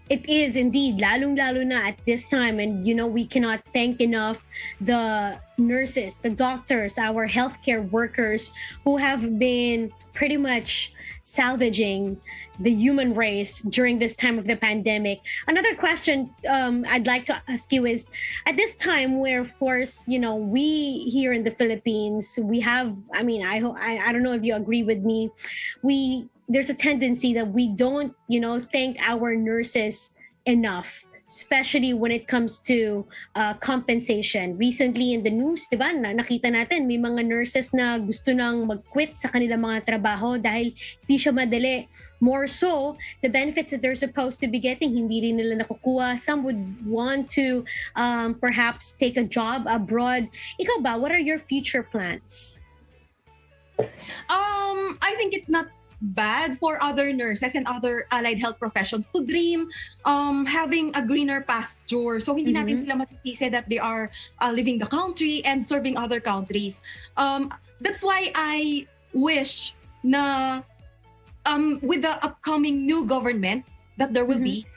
It is indeed, lalong-lalo na at this time. And, we cannot thank enough the nurses, the doctors, our healthcare workers who have been pretty much salvaging the human race during this time of the pandemic. Another question I'd like to ask you is, at this time where, of course, we here in the Philippines, we have, I don't know if you agree with me, there's a tendency that we don't, thank our nurses enough, especially when it comes to compensation. Recently in the news, diba, nakita natin may mga nurses na gusto nang mag-quit sa kanilang mga trabaho dahil di siya madali. More so, the benefits that they're supposed to be getting, hindi rin nila nakukuha. Some would want to perhaps take a job abroad. Ikaw ba, what are your future plans? I think it's not bad for other nurses and other allied health professions to dream having a greener pasture. So hindi natin sila masisisi that they are leaving the country and serving other countries. That's why I wish na with the upcoming new government that there will be,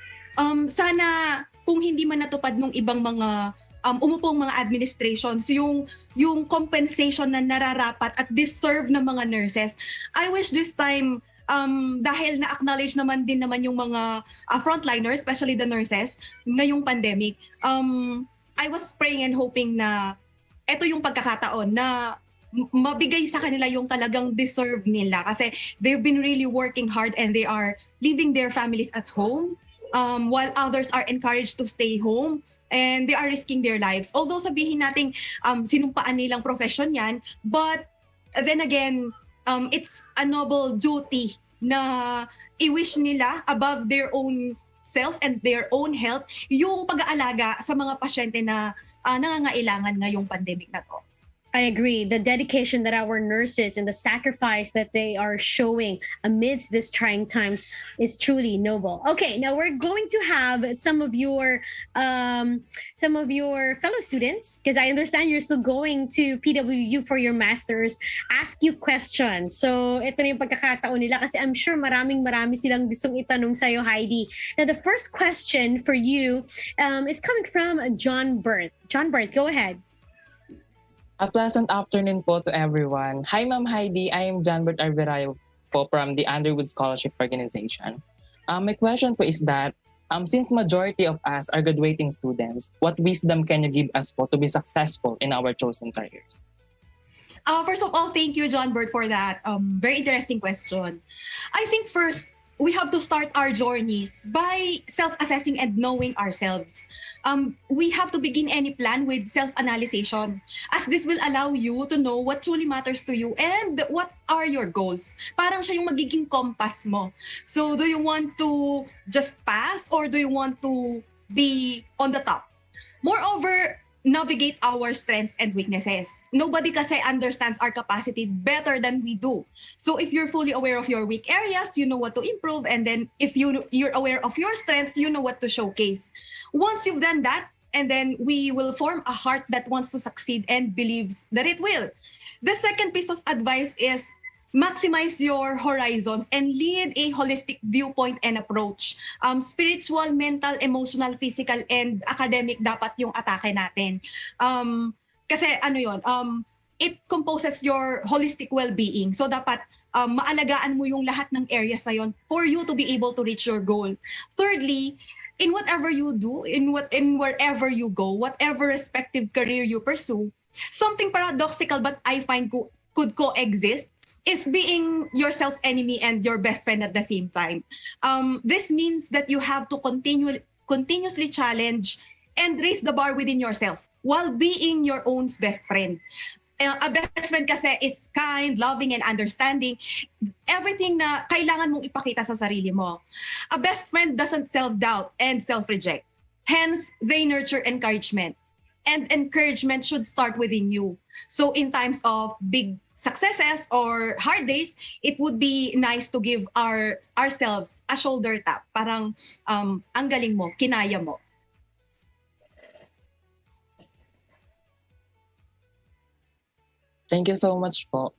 sana kung hindi man natupad ng ibang mga umupong mga administrations, yung compensation na nararapat at deserve ng mga nurses. I wish this time, dahil na-acknowledge naman yung mga frontliners, especially the nurses, ngayong pandemic, I was praying and hoping na ito yung pagkakataon na mabigay sa kanila yung talagang deserve nila. Kasi they've been really working hard and they are leaving their families at home. While others are encouraged to stay home and they are risking their lives. Although sabihin natin sinumpaan nilang profession yan, but then again, it's a noble duty na i-wish nila above their own self and their own health yung pag-aalaga sa mga pasyente na nangangailangan ngayong pandemic na to. I agree. The dedication that our nurses and the sacrifice that they are showing amidst these trying times is truly noble. Okay, now we're going to have some of your fellow students, because I understand you're still going to PWU for your masters, ask you questions. So ito na yung pagkakataon nila kasi I'm sure marami silang gustong itanong sa'yo, Heidi. Now the first question for you is coming from John Burt. John Burt, go ahead. A pleasant afternoon po to everyone. Hi, Ma'am Heidi. I am John Bert Arverayo po from the Underwood Scholarship Organization. My question po is that, since majority of us are graduating students, what wisdom can you give us po to be successful in our chosen careers? First of all, thank you, John Bert, for that very interesting question. I think first, we have to start our journeys by self-assessing and knowing ourselves. We have to begin any plan with self-analysis, as this will allow you to know what truly matters to you and what are your goals. Parang siya yung magiging compass mo. So do you want to just pass or do you want to be on the top? Moreover, navigate our strengths and weaknesses. Nobody kasi understands our capacity better than we do. So if you're fully aware of your weak areas, you know what to improve. And then if you're aware of your strengths, you know what to showcase. Once you've done that, and then we will form a heart that wants to succeed and believes that it will. The second piece of advice is maximize your horizons and lead a holistic viewpoint and approach. Spiritual, mental, emotional, physical, and academic dapat yung atake natin. Kasi ano yun, it composes your holistic well-being. So dapat maalagaan mo yung lahat ng areas na yun for you to be able to reach your goal. Thirdly, in whatever you do, in wherever you go, whatever respective career you pursue, something paradoxical but I find could coexist is being yourself's enemy and your best friend at the same time. This means that you have to continuously challenge and raise the bar within yourself while being your own best friend. A best friend kasi is kind, loving, and understanding. Everything na kailangan mong ipakita sa sarili mo. A best friend doesn't self-doubt and self-reject. Hence, they nurture encouragement. And encouragement should start within you. So in times of big successes or hard days, it would be nice to give ourselves a shoulder tap. Parang, ang galing mo, kinaya mo. Thank you so much po.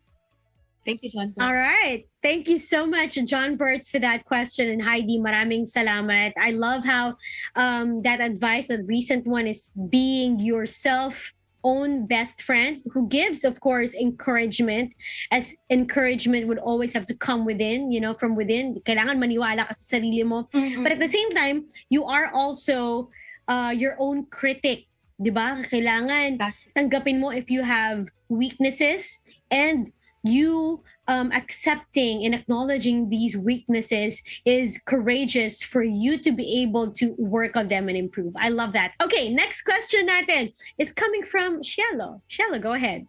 Thank you, John. All right. Thank you so much, John Bert, for that question. And Heidi, maraming salamat. I love how that advice, that recent one, is being yourself own best friend who gives, of course, encouragement, as encouragement would always have to come within, from within. Kailangan maniwala ka sa sarili mo. Mm-hmm. But at the same time, you are also your own critic. Diba? Kailangan tanggapin mo if you have weaknesses, and you accepting and acknowledging these weaknesses is courageous for you to be able to work on them and improve. I love that. Okay, next question natin is coming from Shelo. Shelo, go ahead.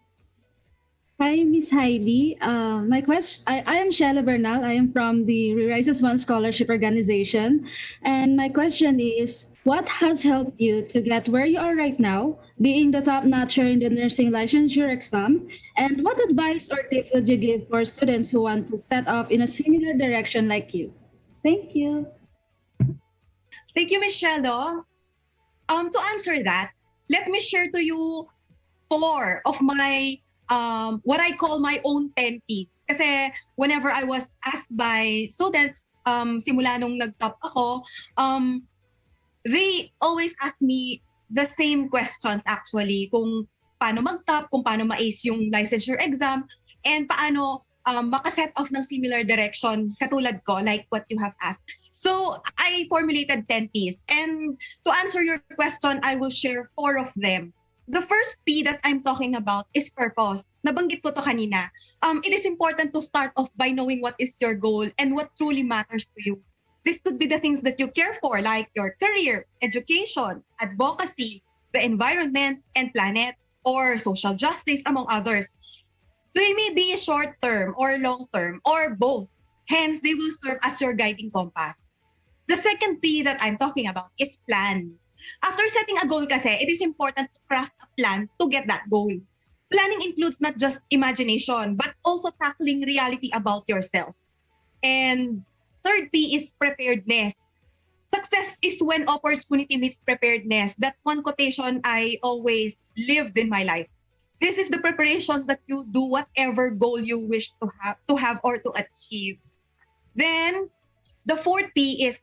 Hi, Miss Heidi. I am Shella Bernal. I am from the Rise as One Scholarship Organization. And my question is, what has helped you to get where you are right now, being the top notcher in the nursing licensure exam? And what advice or tips would you give for students who want to set off in a similar direction like you? Thank you. Thank you, Miss Shelo. To answer that, let me share to you 4 of my what I call my own 10 P. Kasi whenever I was asked by students, simula nung nag-top ako, they always ask me the same questions actually, kung paano mag-top, kung paano ma-ace yung licensure exam, and paano makaset off ng similar direction katulad ko, like what you have asked. So I formulated 10 Ps. And to answer your question, I will share 4 of them. The first P that I'm talking about is purpose. Nabanggit ko to kanina. It is important to start off by knowing what is your goal and what truly matters to you. This could be the things that you care for, like your career, education, advocacy, the environment and planet, or social justice, among others. They may be short-term or long-term or both. Hence, they will serve as your guiding compass. The second P that I'm talking about is plan. After setting a goal kasi, it is important to craft a plan to get that goal. Planning includes not just imagination, but also tackling reality about yourself. And third P is preparedness. Success is when opportunity meets preparedness. That's one quotation I always lived in my life. This is the preparations that you do whatever goal you wish to have or to achieve. Then, the fourth P is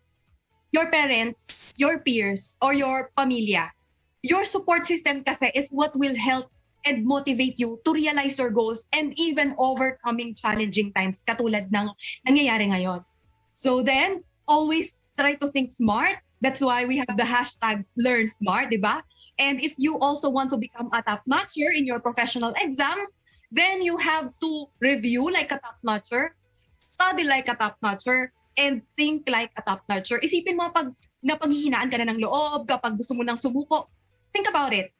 your parents, your peers, or your pamilya. Your support system kasi is what will help and motivate you to realize your goals and even overcoming challenging times katulad ng nangyayari ngayon. So then, always try to think smart. That's why we have the hashtag Learn Smart, diba? And if you also want to become a top-notcher in your professional exams, then you have to review like a top-notcher, study like a top-notcher, and think like a top-notcher. Isipin mo pag napanghihinaan ka na ng loob, kapag gusto mo nang sumuko, think about it.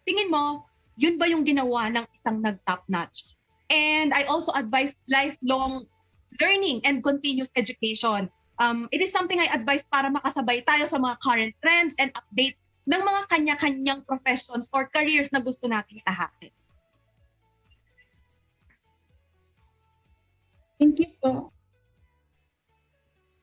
Tingin mo, yun ba yung ginawa ng isang nag-top-notch? And I also advise lifelong learning and continuous education. It is something I advise para makasabay tayo sa mga current trends and updates ng mga kanya-kanyang professions or careers na gusto nating tahakin. Thank you po.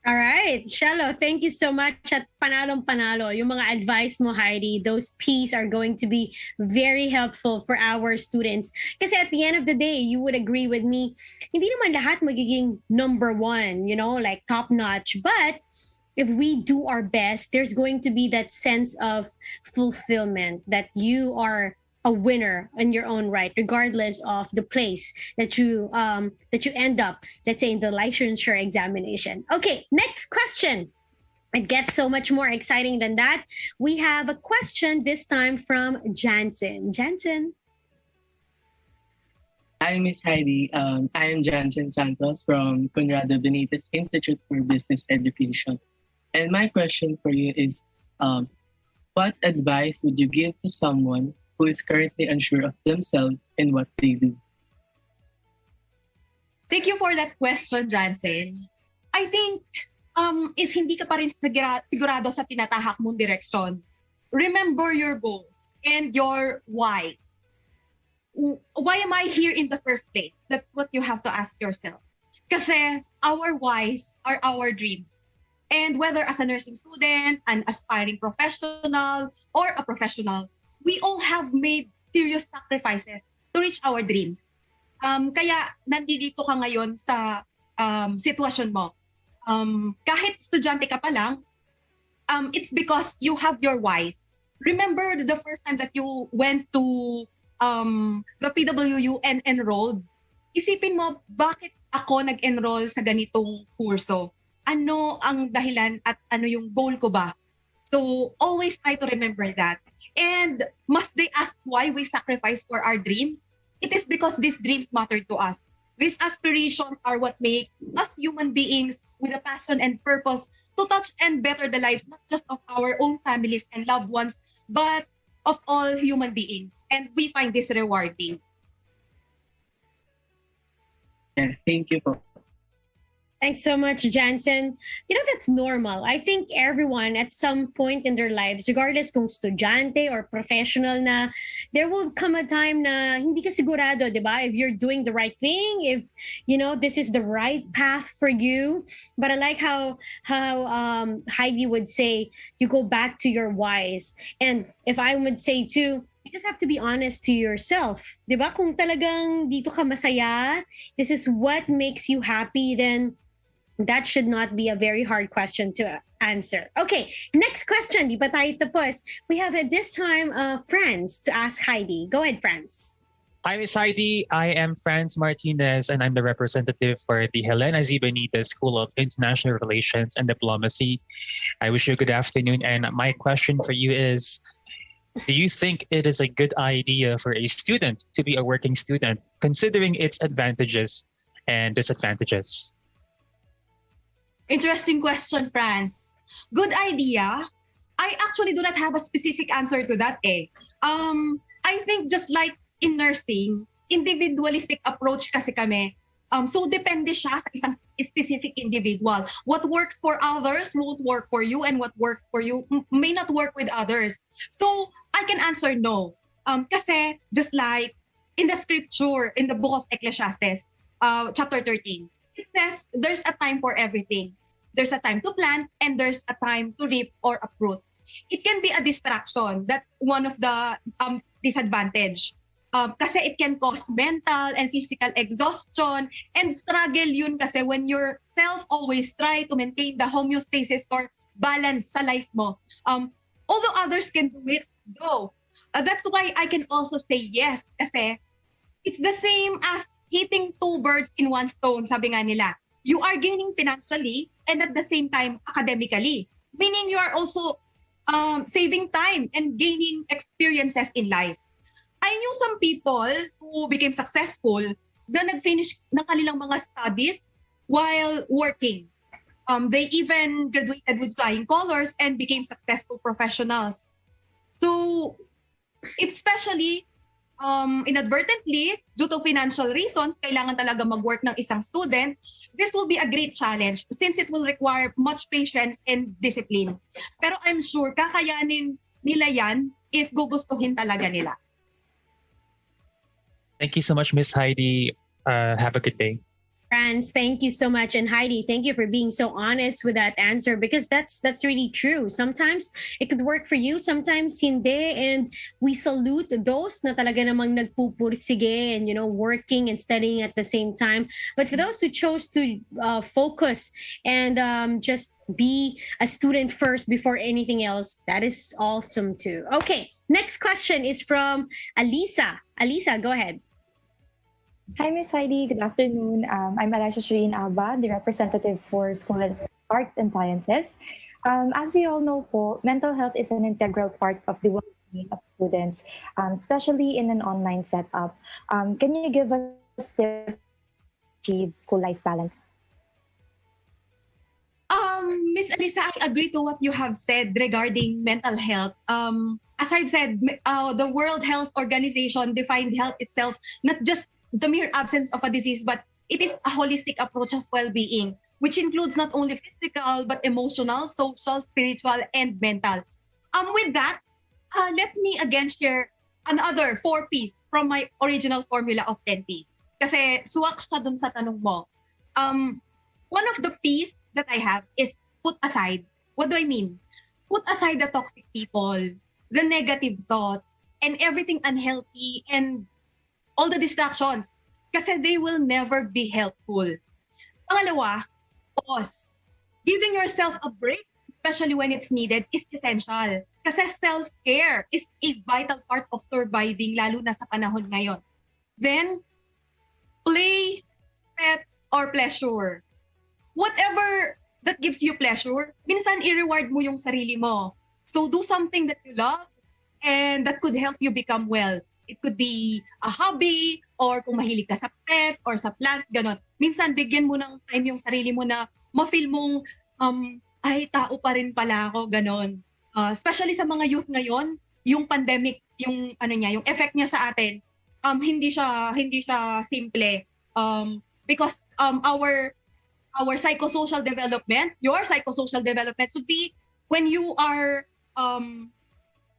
All right, Shello, thank you so much at panalong panalo. Yung mga advice mo, Heidi, those P's are going to be very helpful for our students. Kasi at the end of the day, you would agree with me, hindi naman lahat magiging number one, you know, like top notch. But if we do our best, there's going to be that sense of fulfillment that you are a winner in your own right, regardless of the place that you end up, let's say in the licensure examination. Okay, next question. It gets so much more exciting than that. We have a question this time from Jansen. Jansen. Hi, Miss Heidi. I am Jansen Santos from Conrado Benitez Institute for Business Education. And my question for you is, what advice would you give to someone who is currently unsure of themselves and what they do? Thank you for that question, Jansen. I think if hindi ka pa rin sigurado sa tinatahak mong direksyon, remember your goals and your why. Why am I here in the first place? That's what you have to ask yourself. Kasi our whys are our dreams. And whether as a nursing student, an aspiring professional, or a professional, we all have made serious sacrifices to reach our dreams. Kaya nandito ka ngayon sa sitwasyon mo. Kahit estudyante ka pa lang, it's because you have your whys. Remember the first time that you went to the PWU and enrolled? Isipin mo, bakit ako nag-enroll sa ganitong kurso? Ano ang dahilan at ano yung goal ko ba? So always try to remember that. And must they ask why we sacrifice for our dreams? It is because these dreams matter to us. These aspirations are what make us human beings with a passion and purpose to touch and better the lives not just of our own families and loved ones, but of all human beings. And we find this rewarding. Yeah, thank you po. Thanks so much, Jansen. You know, that's normal. I think everyone at some point in their lives, regardless kung estudyante or professional na, there will come a time na hindi ka sigurado, di ba? If you're doing the right thing, if, you know, this is the right path for you. But I like how Heidi would say, you go back to your whys. And if I would say too, you just have to be honest to yourself. Di ba? Kung talagang dito ka masaya, this is what makes you happy, then that should not be a very hard question to answer. Okay, next question. Di pa tayo tapos. We have at this time Franz to ask Heidi. Go ahead, Franz. Hi, Miss Heidi. I am Franz Martinez, and I'm the representative for the Helena Z. Benitez School of International Relations and Diplomacy. I wish you a good afternoon. And my question for you is, do you think it is a good idea for a student to be a working student, considering its advantages and disadvantages? Interesting question, Franz. Good idea. I actually do not have a specific answer to that. I think just like in nursing, individualistic approach kasi kami. So depende siya sa isang specific individual. What works for others won't work for you, and what works for you may not work with others. So I can answer no. Kasi just like in the scripture, in the book of Ecclesiastes, chapter 13, it says there's a time for everything. There's a time to plant and there's a time to reap or uproot. It can be a distraction. That's one of the disadvantage. Kasi it can cause mental and physical exhaustion and struggle yun kasi when yourself always try to maintain the homeostasis or balance sa life mo. Although others can do it, go. That's why I can also say yes kasi it's the same as hitting two birds in one stone, sabi nga nila. You are gaining financially and at the same time academically. Meaning you are also saving time and gaining experiences in life. I knew some people who became successful na nag-finish ng kanilang mga studies while working. They even graduated with flying colors and became successful professionals. So, especially inadvertently, due to financial reasons, kailangan talaga mag-work ng isang student, this will be a great challenge since it will require much patience and discipline. Pero I'm sure kakayanin nila yan if gugustuhin talaga nila. Thank you so much, Miss Heidi. Have a good day. Franz, thank you so much. And Heidi, thank you for being so honest with that answer, because that's really true. Sometimes it could work for you, sometimes hindi. And we salute those na talaga namang nagpupursige and, working and studying at the same time. But for those who chose to focus and just be a student first before anything else, that is awesome too. Okay, next question is from Alisa. Alisa, go ahead. Hi, Miss Heidi. Good afternoon. I'm Elisha Shireen Alba, the representative for School of Arts and Sciences. As we all know po, mental health is an integral part of the well-being of students, especially in an online setup. Can you give us tips to achieve school-life balance? Miss Alisa, I agree to what you have said regarding mental health. As I've said, the World Health Organization defined health itself not just the mere absence of a disease, but it is a holistic approach of well-being, which includes not only physical, but emotional, social, spiritual, and mental. With that, let me again share another 4 P's from my original formula of 10 P's. Kasi swak siya dun sa tanong mo. One of the P's that I have is put aside. What do I mean? Put aside the toxic people, the negative thoughts, and everything unhealthy, and all the distractions, kasi they will never be helpful. Pangalawa, pause. Giving yourself a break, especially when it's needed, is essential. Kasi self-care is a vital part of surviving, lalo na sa panahon ngayon. Then, play, pet, or pleasure. Whatever that gives you pleasure, minsan i-reward mo yung sarili mo. So do something that you love and that could help you become well. It could be a hobby, or kung mahilig ka sa pets or sa plants, gano'n. Minsan, bigyan mo ng time yung sarili mo na ma-feel mong, ay, tao pa rin pala ako, gano'n. Especially sa mga youth ngayon, yung pandemic, yung effect niya sa atin, hindi siya simple. Because our psychosocial development, your psychosocial development should be when you are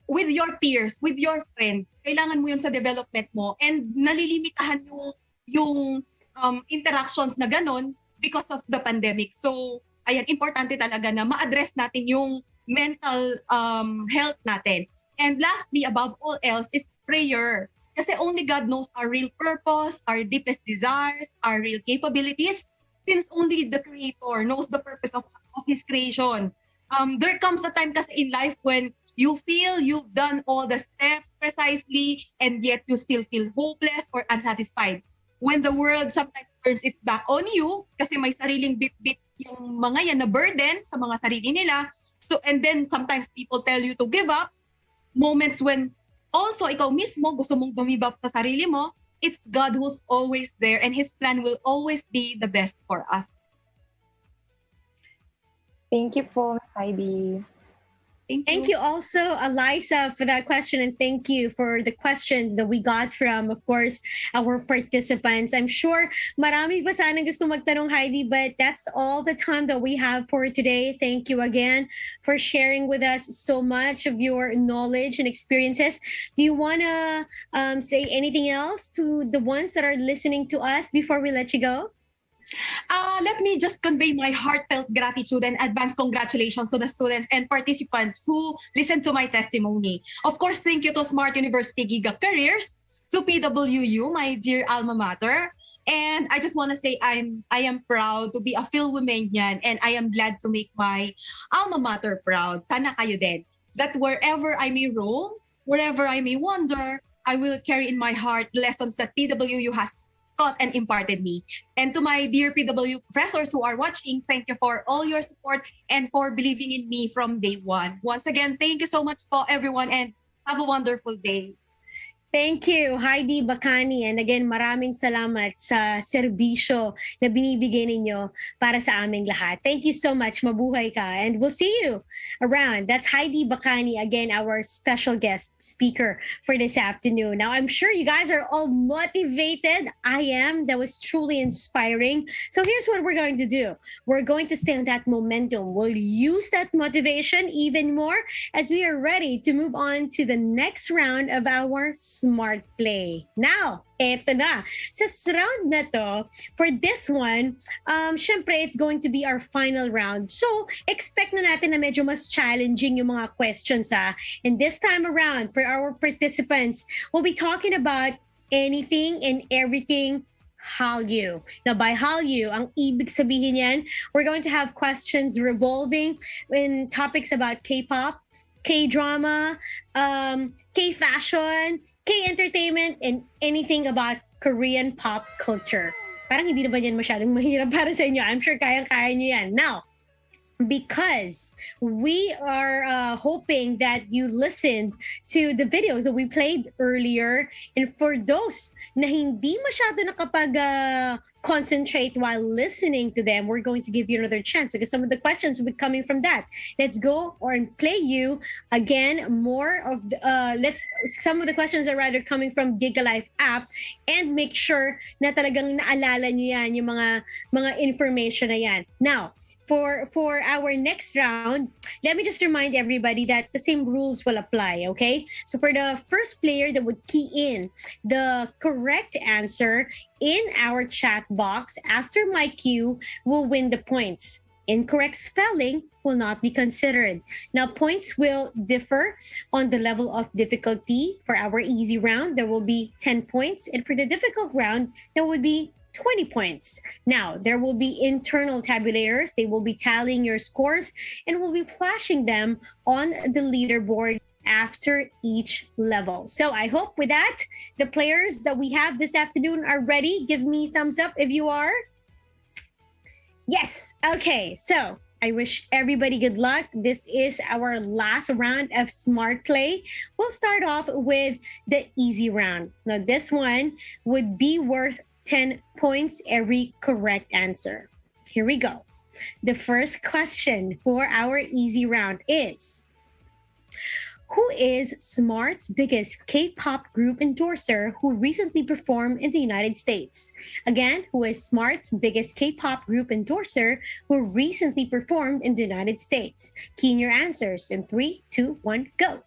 with your peers, with your friends. Kailangan mo yun sa development mo, and nalilimitahan yung interactions na ganon because of the pandemic. So, ayan, importante talaga na ma-address natin yung mental health natin. And lastly, above all else, is prayer. Kasi only God knows our real purpose, our deepest desires, our real capabilities, since only the Creator knows the purpose of His creation. There comes a time kasi in life when you feel you've done all the steps precisely, and yet you still feel hopeless or unsatisfied. When the world sometimes turns its back on you, kasi may sariling bit-bit yung mga yan na burden sa mga sarili nila. So, and then sometimes people tell you to give up. Moments when also ikaw mismo gusto mong give up sa sarili mo, it's God who's always there, and His plan will always be the best for us. Thank you po, Ms. Heidi. Thank you also, Eliza, for that question, and thank you for the questions that we got from, of course, our participants. I'm sure marami pa sana gusto magtanong, Heidi, but that's all the time that we have for today. Thank you again for sharing with us so much of your knowledge and experiences. Do you want to say anything else to the ones that are listening to us before we let you go? Let me just convey my heartfelt gratitude and advance congratulations to the students and participants who listened to my testimony. Of course, thank you to Smart University Giga Careers, to PWU, my dear alma mater. And I just want to say I am proud to be a Philwomanian, and I am glad to make my alma mater proud. Sana kayo din. That wherever I may roam, wherever I may wander, I will carry in my heart lessons that PWU has taught and imparted me. And to my dear PW professors who are watching, thank you for all your support and for believing in me from day one. Once again, thank you so much for everyone, and have a wonderful day. Thank you, Heidi Bacani. And again, maraming salamat sa serbisyo na binibigay ninyo para sa aming lahat. Thank you so much. Mabuhay ka. And we'll see you around. That's Heidi Bacani, again, our special guest speaker for this afternoon. Now, I'm sure you guys are all motivated. I am. That was truly inspiring. So here's what we're going to do. We're going to stay on that momentum. We'll use that motivation even more as we are ready to move on to the next round of our Smart Play. Now, eto na. Sa round na to, for this one, syempre, it's going to be our final round. So, expect na natin na medyo mas challenging yung mga questions, ha? And this time around, for our participants, we'll be talking about anything and everything Hallyu. Now, by Hallyu, ang ibig sabihin yan, we're going to have questions revolving in topics about K-pop, K-drama, K-fashion, K-entertainment, and anything about Korean pop culture. Parang hindi naman yan masyadong mahirap para sa inyo. I'm sure kayang-kaya nyo yan. Now, because we are hoping that you listened to the videos that we played earlier, and for those na hindi masyado concentrate while listening to them, we're going to give you another chance because some of the questions will be coming from that. Let's go and play you again more of the, some of the questions are rather coming from Giga Life app, and make sure na talagang naalala nyo yan, yung mga information na yan. Now, for our next round, let me just remind everybody that the same rules will apply, okay? So for the first player that would key in the correct answer in our chat box after my cue will win the points. Incorrect spelling will not be considered. Now, points will differ on the level of difficulty. For our easy round, there will be 10 points. And for the difficult round, there would be 20 points. Now, there will be internal tabulators. They will be tallying your scores and will be flashing them on the leaderboard after each level. So I hope with that, the players that we have this afternoon are ready. Give me thumbs up if you are. Yes. Okay. So I wish everybody good luck. This is our last round of Smart Play. We'll start off with the easy round. Now, this one would be worth 10 points every correct answer. Here we go. The first question for our easy round is, who is Smart's biggest K-pop group endorser who recently performed in the United States? Again, who is Smart's biggest K-pop group endorser who recently performed in the United States? Key in your answers in 3, 2, 1, go.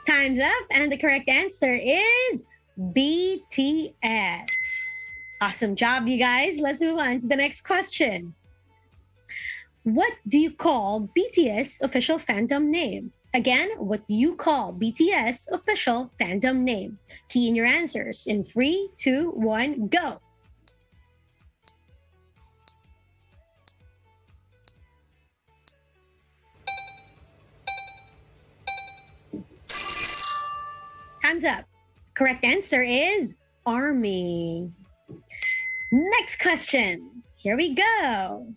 Time's up, and the correct answer is BTS. Awesome job, you guys. Let's move on to the next question. What do you call BTS official fandom name? Again, what do you call BTS official fandom name? Key in your answers in 3, 2, 1, go. Time's up. Correct answer is ARMY. Next question. Here we go.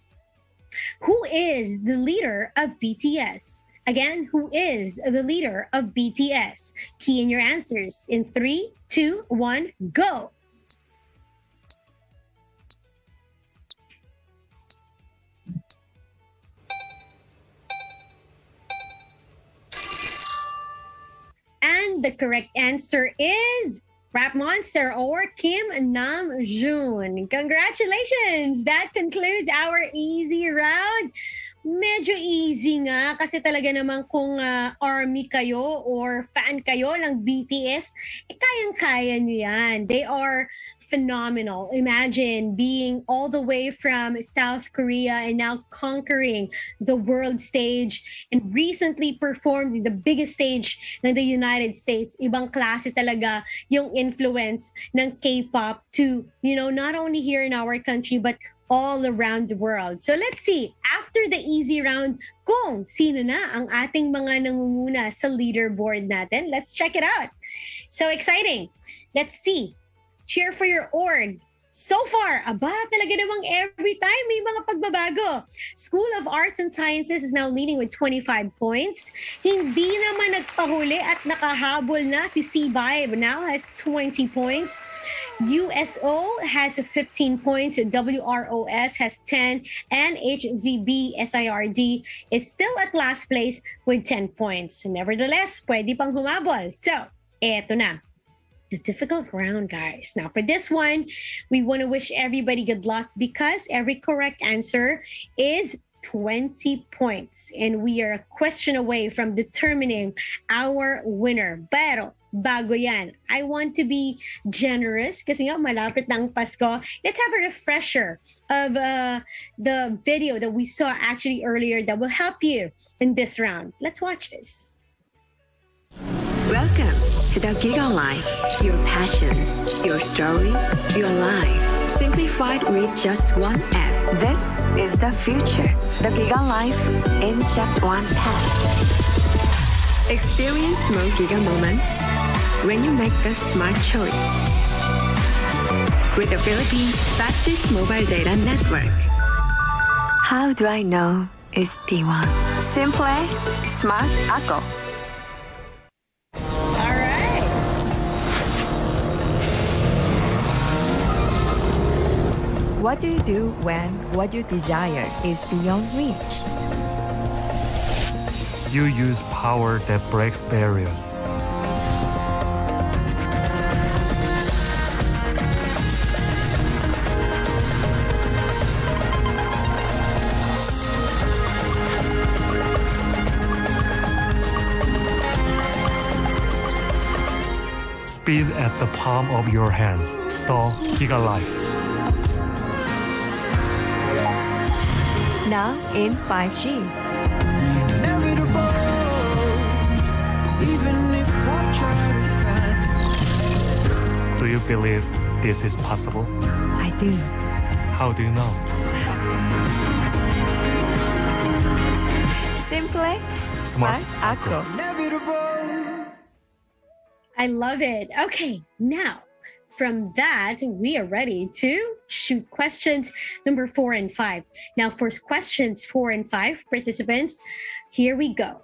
Who is the leader of BTS? Again, who is the leader of BTS? Key in your answers in 3, 2, 1, go. And the correct answer is Rap Monster or Kim Namjoon. Congratulations! That concludes our easy round. Medyo easy nga kasi talaga naman kung ARMY kayo or fan kayo ng BTS, kayang-kaya nyo yan. They are phenomenal. Imagine being all the way from South Korea and now conquering the world stage and recently performed in the biggest stage ng the United States. Ibang klase talaga yung influence ng K-pop to, not only here in our country but all around the world. So let's see, after the easy round, kung sino na ang ating mga nangunguna sa leaderboard natin. Let's check it out. So exciting. Let's see. Cheer for your org. So far, talaga namang every time may mga pagbabago. School of Arts and Sciences is now leading with 25 points. Hindi naman nagpahuli at nakahabol na si C-Vibe, now has 20 points. USO has 15 points, WROS has 10, and HZB SIRD is still at last place with 10 points. Nevertheless, pwede pang humabol. So, eto na. The difficult round, guys. Now, for this one, we want to wish everybody good luck because every correct answer is 20 points. And we are a question away from determining our winner. Pero, bago yan, I want to be generous kasi nga malapit ng Pasko. Let's have a refresher of the video that we saw actually earlier that will help you in this round. Let's watch this. Welcome to the Giga Life. Your passions, your stories, your life. Simplified with just one app. This is the future. The Giga Life in just one tap. Experience more Giga moments when you make the smart choice. With the Philippines' fastest mobile data network. How do I know it's T1? Simple, smart, ako. What do you do when what you desire is beyond reach? You use power that breaks barriers. Speed at the palm of your hands. The Giga Life. Now in 5G. Do you believe this is possible? I do. How do you know? Simple, Smart ako. I love it. Okay, now from that, we are ready to shoot questions number 4 and 5. Now, for questions 4 and 5, participants, here we go.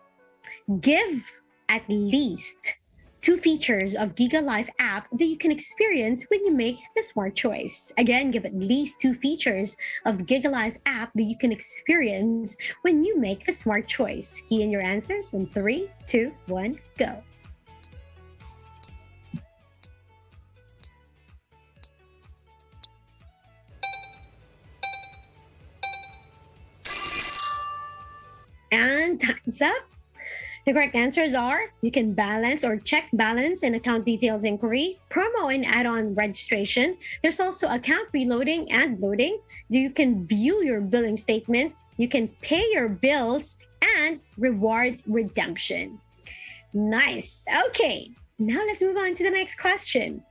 Give at least 2 features of Giga Life app that you can experience when you make the smart choice. Again, give at least 2 features of Giga Life app that you can experience when you make the smart choice. Key in your answers in 3, 2, 1, go. And time's up. The correct answers are you can balance or check balance and account details inquiry, promo and add-on registration. There's also account reloading and loading. You can view your billing statement. You can pay your bills and reward redemption. Nice. Okay, now let's move on to the next question.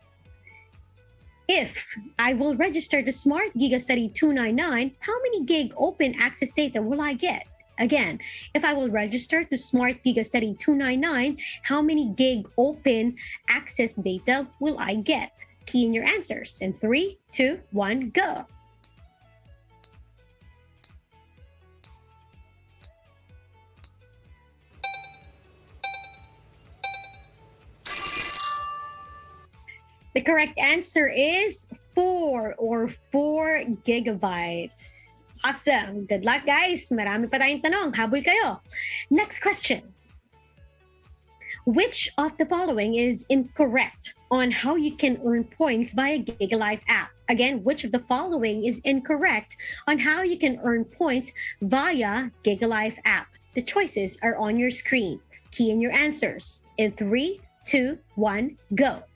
If I will register to Smart Giga Study 299, how many gig open access data will I get? Again, if I will register to Smart Giga Study 299, how many gig open access data will I get? Key in your answers in 3, 2, 1, go. The correct answer is 4 gigabytes. Awesome. Good luck, guys. Marami pa tayong tanong. Habol kayo. Next question. Which of the following is incorrect on how you can earn points via Giga Life app? Again, which of the following is incorrect on how you can earn points via Giga Life app? The choices are on your screen. Key in your answers. In 3, 2, 1, go.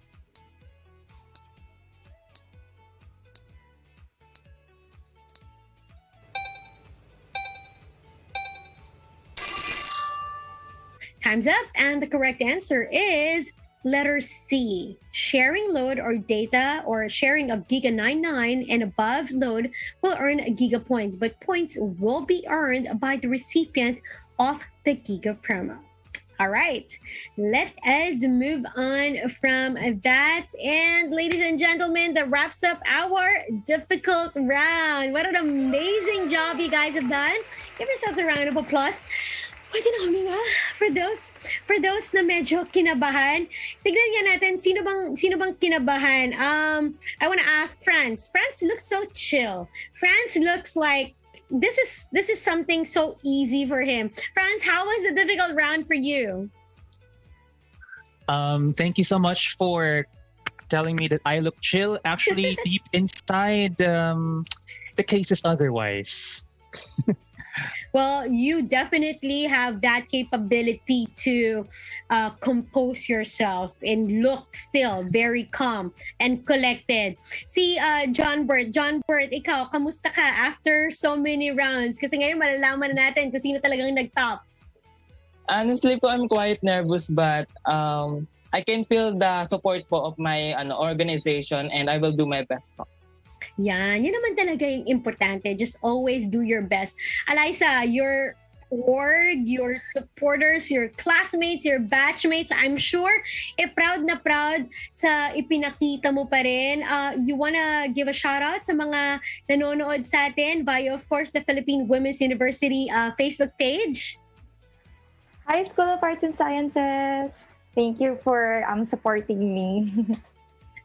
Time's up, and the correct answer is letter C. Sharing load or data or sharing of Giga 99 and above load will earn Giga points, but points will be earned by the recipient of the Giga promo. All right, let us move on from that. And ladies and gentlemen, that wraps up our difficult round. What an amazing job you guys have done. Give yourselves a round of applause. Pwede na huminga for those na medyo kinabahan. Tignan nga natin sino bang kinabahan. I want to ask Franz. Franz looks so chill. Franz looks like this is something so easy for him. Franz, how was the difficult round for you? Thank you so much for telling me that I look chill. Actually, deep inside, the case is otherwise. Well, you definitely have that capability to compose yourself and look still very calm and collected. Si John Bert, ikaw, kamusta ka after so many rounds? Kasi ngayon malalaman na natin kung sino talagang nag-top. Honestly po, I'm quite nervous, but I can feel the support po of my organization, and I will do my best po. Yan naman talaga yung importante. Just always do your best. Eliza, your org, your supporters, your classmates, your batchmates, I'm sure, proud na proud sa ipinakita mo pa rin. You wanna give a shout out sa mga nanonood sa atin via, of course, the Philippine Women's University Facebook page? Hi, School of Arts and Sciences. Thank you for supporting me.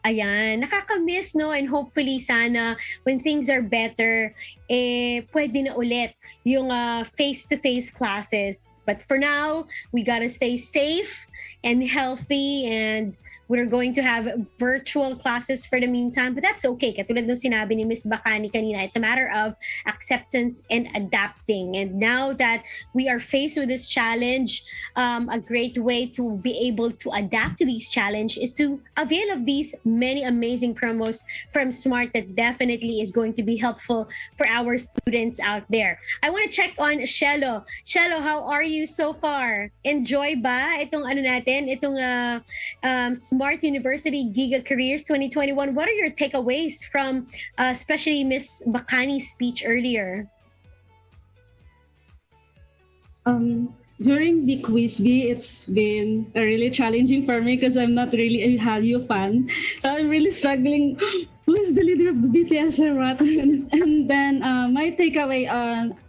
Ayan, nakakamiss, no? And hopefully sana when things are better, pwede na ulit yung face-to-face classes. But for now, we gotta stay safe and healthy, and we're going to have virtual classes for the meantime, but that's okay. Katulad ng sinabi ni Miss Bacani kanina, it's a matter of acceptance and adapting. And now that we are faced with this challenge, a great way to be able to adapt to these challenges is to avail of these many amazing promos from Smart that definitely is going to be helpful for our students out there. I want to check on Shelo. Shelo, how are you so far? Enjoy ba itong Smart University Giga Careers 2021. What are your takeaways from especially Miss Bacani's speech earlier? During the quiz bee, it's been really challenging for me because I'm not really a Hallyu fan. So I'm really struggling. Who is the leader of the BTS or what? And then my takeaway on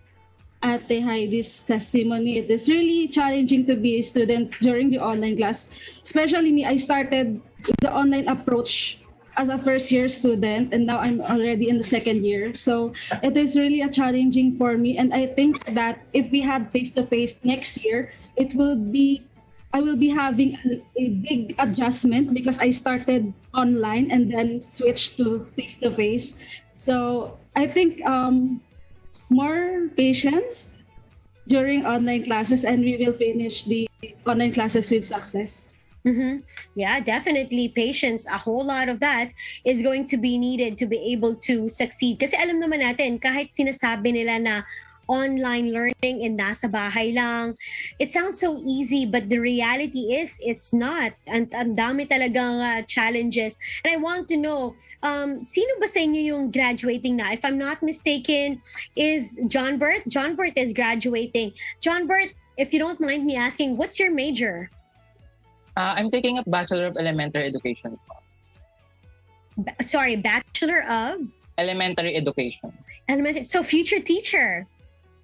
Ate Heidi's testimony, it is really challenging to be a student during the online class. Especially me, I started the online approach as a first-year student, and now I'm already in the second year. So it is really a challenging for me, and I think that if we had face-to-face next year, I will be having a big adjustment because I started online and then switched to face-to-face. So I think more patience during online classes, and we will finish the online classes with success. Mm-hmm. Yeah, definitely. Patience, a whole lot of that is going to be needed to be able to succeed. Kasi alam naman natin, kahit sinasabi nila na online learning and nasa bahay lang, it sounds so easy, but the reality is it's not. And ang dami talagang challenges. And I want to know, sino ba sa inyo yung graduating na? If I'm not mistaken, is John Bert? John Bert is graduating. John Bert, if you don't mind me asking, what's your major? I'm taking a Bachelor of Elementary Education. Sorry, Bachelor of? Elementary Education. So future teacher?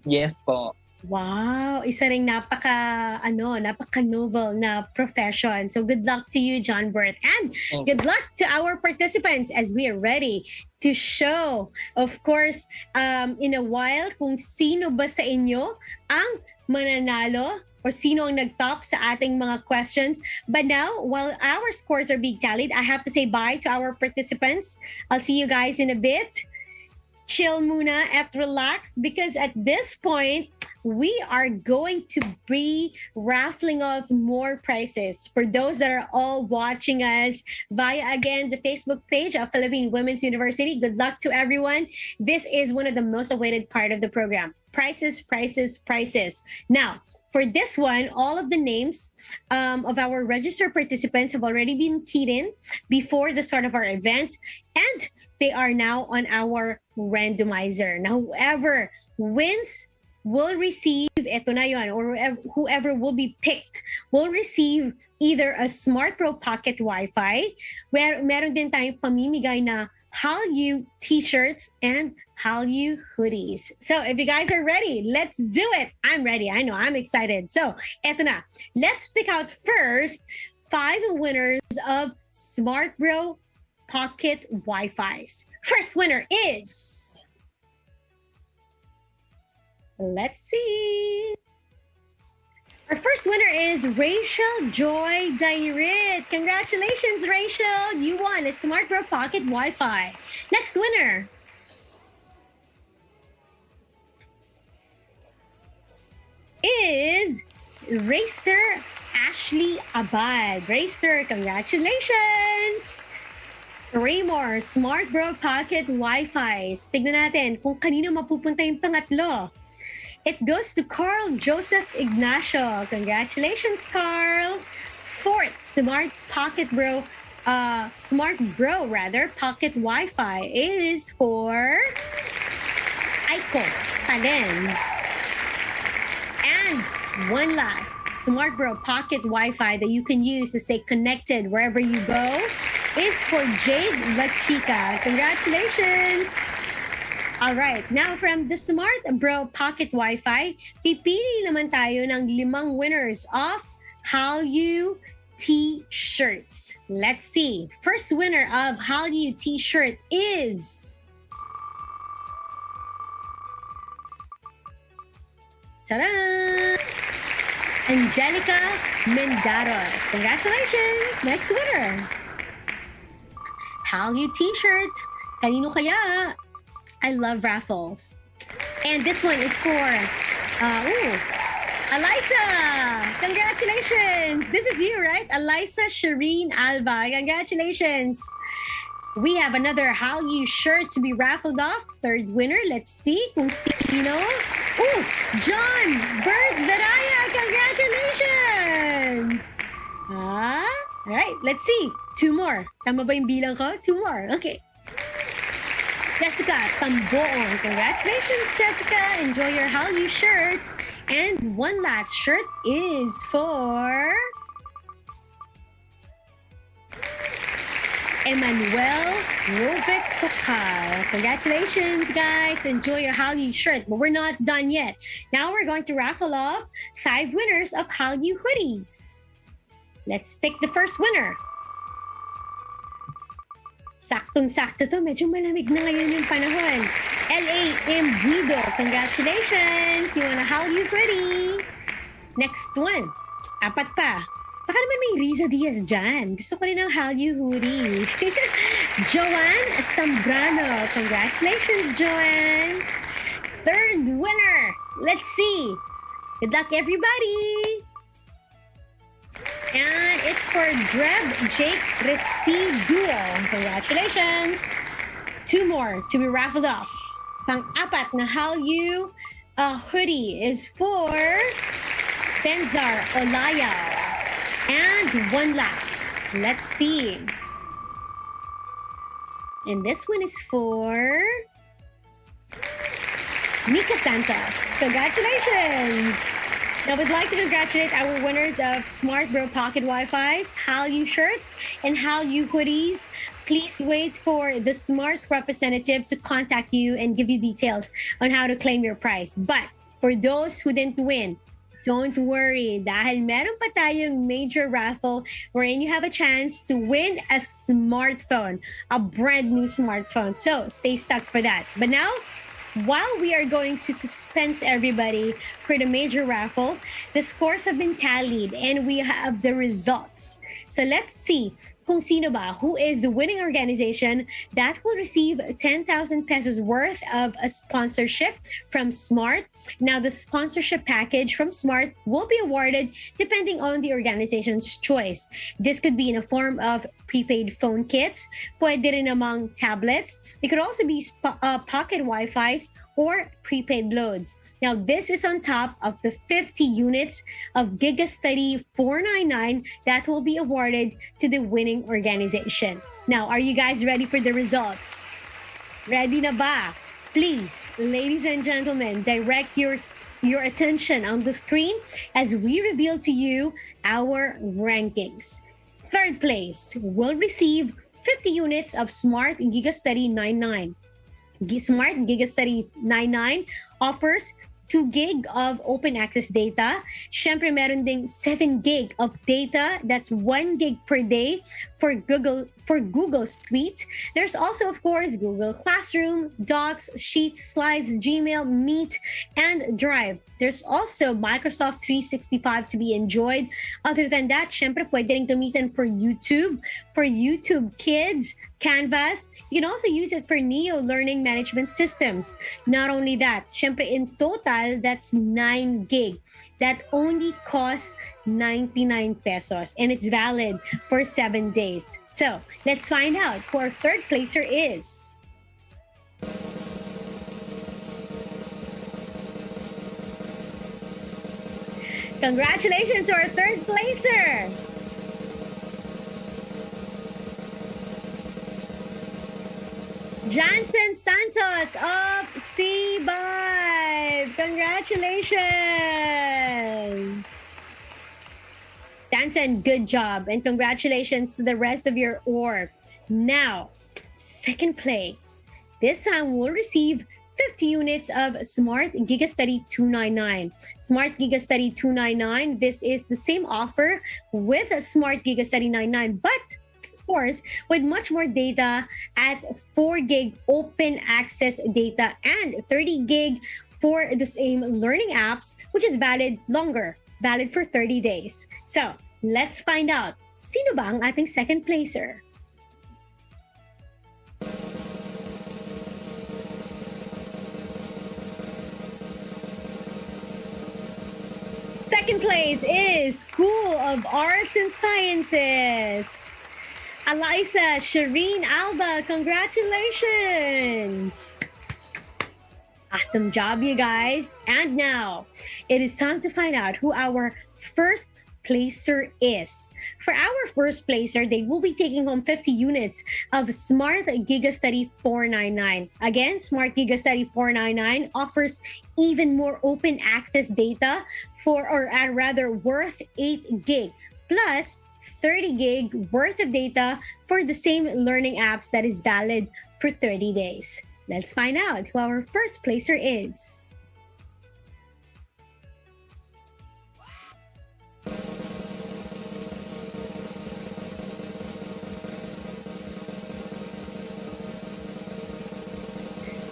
Yes po. Wow, isa ring napaka-noble na profession. So good luck to you, John Bert. And good luck to our participants as we are ready to show, of course, in a while, kung sino ba sa inyo ang mananalo or sino ang nag-top sa ating mga questions. But now, while our scores are being tallied, I have to say bye to our participants. I'll see you guys in a bit. Chill muna at relax, because at this point, we are going to be raffling off more prizes for those that are all watching us via, again, the Facebook page of Philippine Women's University. Good luck to everyone. This is one of the most awaited part of the program. Prizes, prizes, prizes. Now, for this one, all of the names of our registered participants have already been keyed in before the start of our event, and they are now on our randomizer. Now, whoever wins will receive, eto na yun, or whoever will be picked will receive either a Smart Bro Pocket Wi-Fi, where meron din tayong pamimigay na Hallyu t-shirts and Hallyu hoodies. So if you guys are ready, let's do it. I'm ready. I know, I'm excited. So eto na. Let's pick out first 5 winners of Smart Bro Pocket Wi-Fis. First winner is... Let's see. Our first winner is Rachel Joy Dairit. Congratulations, Rachel. You won a Smart Bro Pocket Wi-Fi. Next winner is Racer Ashley Abad. Racer, congratulations. 3 more Smart Bro Pocket Wi-Fis. Tignan natin kung kanino mapupunta yung pangatlo. It goes to Carl Joseph Ignacio. Congratulations, Carl. 4th Smart Bro Pocket Wi-Fi is for Aiko Taden. And one last Smart Bro Pocket Wi-Fi that you can use to stay connected wherever you go is for Jade La Chica. Congratulations! All right, now from the Smart Bro Pocket Wi-Fi, pipili naman tayo ng 5 winners of Hallyu T-shirts. Let's see. First winner of Hallyu T-shirt is... Ta-da! Angelica Mendaros. Congratulations! Next winner. Hallyu T-shirt. Kanino kaya? I love raffles. And this one is for, Eliza! Congratulations! This is you, right? Eliza Shireen Alba. Congratulations! We have another Hallyu shirt to be raffled off. 3rd winner. Let's see kung sino. Oh, John Bert Daraya. Congratulations! All right, let's see. 2 more. Tama ba yung bilang ko? 2 more. Okay. Jessica Tamboong. Congratulations, Jessica. Enjoy your Hallyu shirt. And one last shirt is for Emmanuel Rovic Pokal. Congratulations, guys. Enjoy your Hallyu shirt. But we're not done yet. Now we're going to raffle off 5 winners of Hallyu hoodies. Let's pick the first winner. Saktong-sakto to. Medyo malamig na ngayon yung panahon. L.A. Imbuido. Congratulations! You won a Hallyu hoodie. Next one. 4 pa. Baka naman may Riza Diaz dyan. Gusto ko rin ng Hallyu hoodie. Joanne Zambrano. Congratulations, Joanne! 3rd winner. Let's see. Good luck, everybody! And it's for Dreb Jake Residuo. Congratulations! 2 more to be raffled off. Pang-4 na Hallyu hoodie is for Benzar Olaya. And one last. Let's see. And this one is for Mika Santos. Congratulations! Now, we'd like to congratulate our winners of Smart Bro Pocket Wi-Fi's, Hallyu shirts, and Hallyu hoodies. Please wait for the Smart representative to contact you and give you details on how to claim your prize. But for those who didn't win, don't worry, dahil meron pa tayong major raffle wherein you have a chance to win a smartphone, a brand new smartphone. So stay stuck for that. But now, while we are going to suspense everybody for the major raffle, the scores have been tallied and we have the results. So let's see kung sino ba, who is the winning organization that will receive 10,000 pesos worth of a sponsorship from Smart. Now, the sponsorship package from Smart will be awarded depending on the organization's choice. This could be in a form of prepaid phone kits, pwede rin namang tablets. It could also be pocket Wi-Fi's or prepaid loads. Now, this is on top of the 50 units of Giga Study 499 that will be awarded to the winning organization. Now, are you guys ready for the results? Ready na ba? Please, ladies and gentlemen, direct your attention on the screen as we reveal to you our rankings. Third place will receive 50 units of Smart Giga Study 99. Smart Giga Study 99 offers 2 gig of open access data. Syempre, meron ding 7 gig of data. That's 1 gig per day for Google Suite. There's also, of course, Google Classroom, Docs, Sheets, Slides, Gmail, Meet, and Drive. There's also Microsoft 365 to be enjoyed. Other than that, syempre, pwede rin gamitin for YouTube Kids, Canvas. You can also use it for Neo Learning Management Systems. Not only that, syempre, in total, that's 9 gig. That only costs 99 pesos and it's valid for 7 days. So let's find out who our third placer is. Congratulations to our third placer. Jansen Santos of C-Vibe. Congratulations. Jansen, good job. And congratulations to the rest of your org. Now, second place. This time we'll receive 50 units of Smart Giga Study 299. Smart Giga Study 299, this is the same offer with a Smart Giga Study 99, but of course, with much more data at 4 gig open access data and 30 gig for the same learning apps, which is valid for 30 days. So, let's find out. Sino ba ang ating second placer? Second place is School of Arts and Sciences. Eliza Shireen Alba, congratulations! Awesome job, you guys. And now, it is time to find out who our first placer is. For our first placer, they will be taking home 50 units of Smart Giga Study 499. Again, Smart Giga Study 499 offers even more open access data worth 8 gig plus 30 gig worth of data for the same learning apps that is valid for 30 days. Let's find out who our first placer is.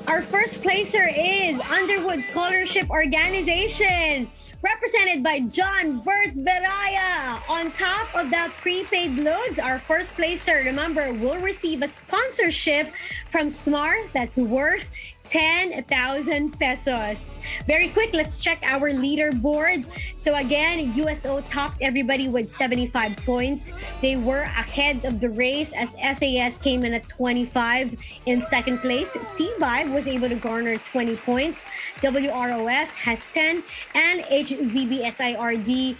Our first placer is Underwood Scholarship Organization, represented by John Bert Veraya. On top of that prepaid loads, our first placer, remember, will receive a sponsorship from Smart that's worth 10,000 pesos. Very quick, let's check our leaderboard. So again, USO topped everybody with 75 points. They were ahead of the race as SAS came in at 25 in second place. C-Vibe was able to garner 20 points. WROS has 10 and HZBSIRD